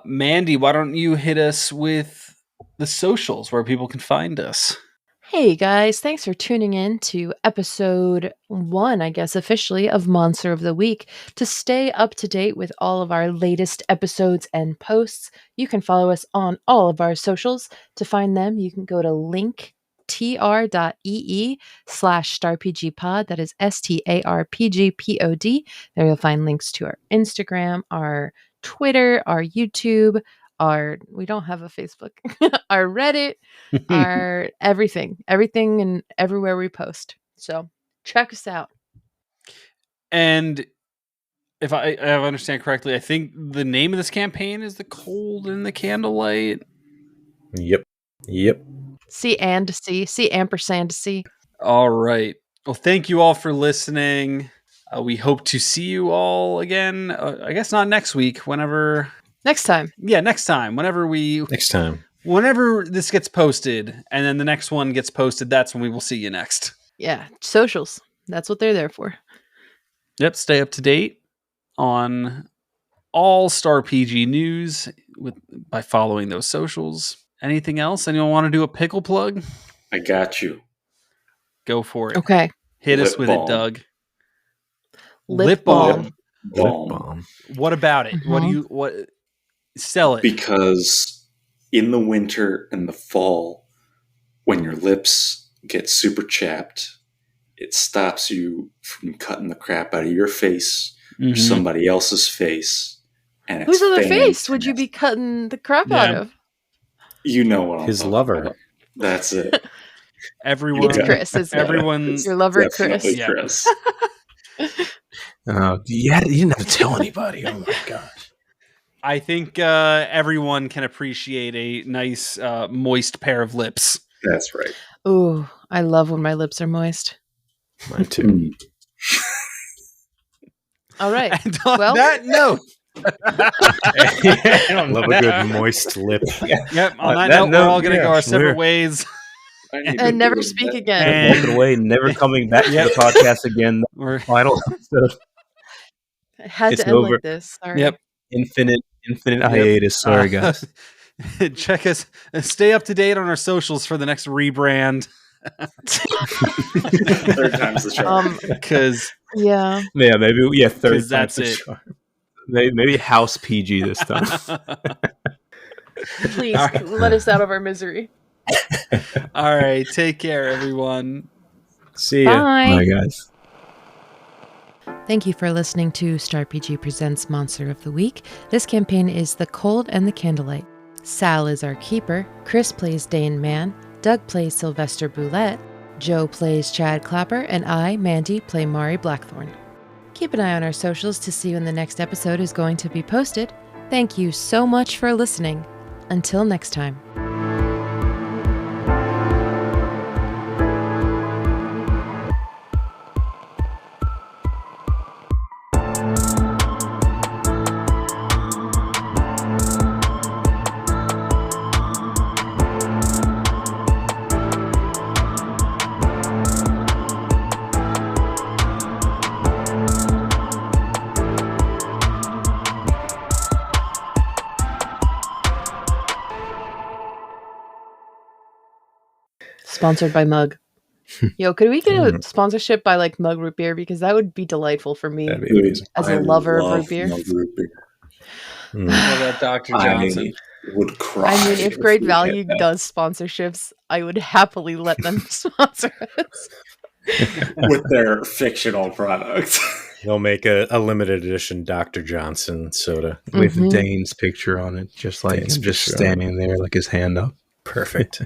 Mandy, why don't you hit us with the socials where people can find us? Hey guys, thanks for tuning in to episode 1, I guess officially, of Monster of the Week. To stay up to date with all of our latest episodes and posts, you can follow us on all of our socials. To find them, you can go to linktr.ee/starpgpod. That is STARPGPOD. There you'll find links to our Instagram, our Twitter, our YouTube, we don't have a Facebook, our Reddit, our everything and everywhere we post. So check us out. And if I understand correctly, I think the name of this campaign is The Cold and the Candlelight. Yep. C ampersand C. All right. Well, thank you all for listening. We hope to see you all again. I guess not next week, whenever... Next time. Yeah, next time. Whenever this gets posted, and then the next one gets posted, that's when we will see you next. Yeah, socials. That's what they're there for. Yep, stay up to date on all Star PG news by following those socials. Anything else? Anyone want to do a pickle plug? I got you. Go for it. Okay. Hit us Lip with balm. it, Doug. Lip balm. Balm. What about it? What sell it? Because in the winter and the fall, when your lips get super chapped, it stops you from cutting the crap out of your face or somebody else's face. And it's Whose other face fantastic. would you be cutting the crap out of? You know what I'm His talking lover. about. That's it. Everyone, It's Chris, isn't it? everyone's Your lover, Definitely Chris. Chris. You didn't have to tell anybody. Oh my gosh. I think everyone can appreciate a nice, moist pair of lips. That's right. Ooh, I love when my lips are moist. Mine too. All right. And on Well- that note, Love a good moist lip. yep. On that that note, we're note, all going to go yeah, our separate we're- ways. I need to And never do speak that. again. And- Walking away, never coming back Yep. to the podcast again. We're, Final episode. It had It's to end over. like this. Sorry. yep. Infinite hiatus. Sorry, guys. Check us. Stay up to date on our socials for the next rebrand. Third time's the charm. Because Yeah. Yeah, maybe. Yeah, third 'Cause that's time's the it. charm. Maybe House PG this time. Please let us out of our misery. all right. Take care, everyone. See ya. Bye. Bye, guys. Thank you for listening to StarPG Presents Monster of the Week. This campaign is The Cold and the Candlelight. Sal is our keeper, Chris plays Dane Mann, Doug plays Sylvester Boulette, Joe plays Chad Clapper, and I, Mandy, play Mari Blackthorn. Keep an eye on our socials to see when the next episode is going to be posted. Thank you so much for listening. Until next time. Sponsored by Mug. Yo, could we get a sponsorship by like Mug Root Beer? Because that would be delightful for me. That'd be amazing. As a lover of root beer. Mug root beer. What about Dr. Johnson? I would cry. I mean, if Great we Value had that. does sponsorships, I would happily let them sponsor us. With their fictional product. They'll make a limited edition Dr. Johnson soda. With Dane's picture on it, just like Dane's him just picture on it. standing there, like his hand up. Perfect.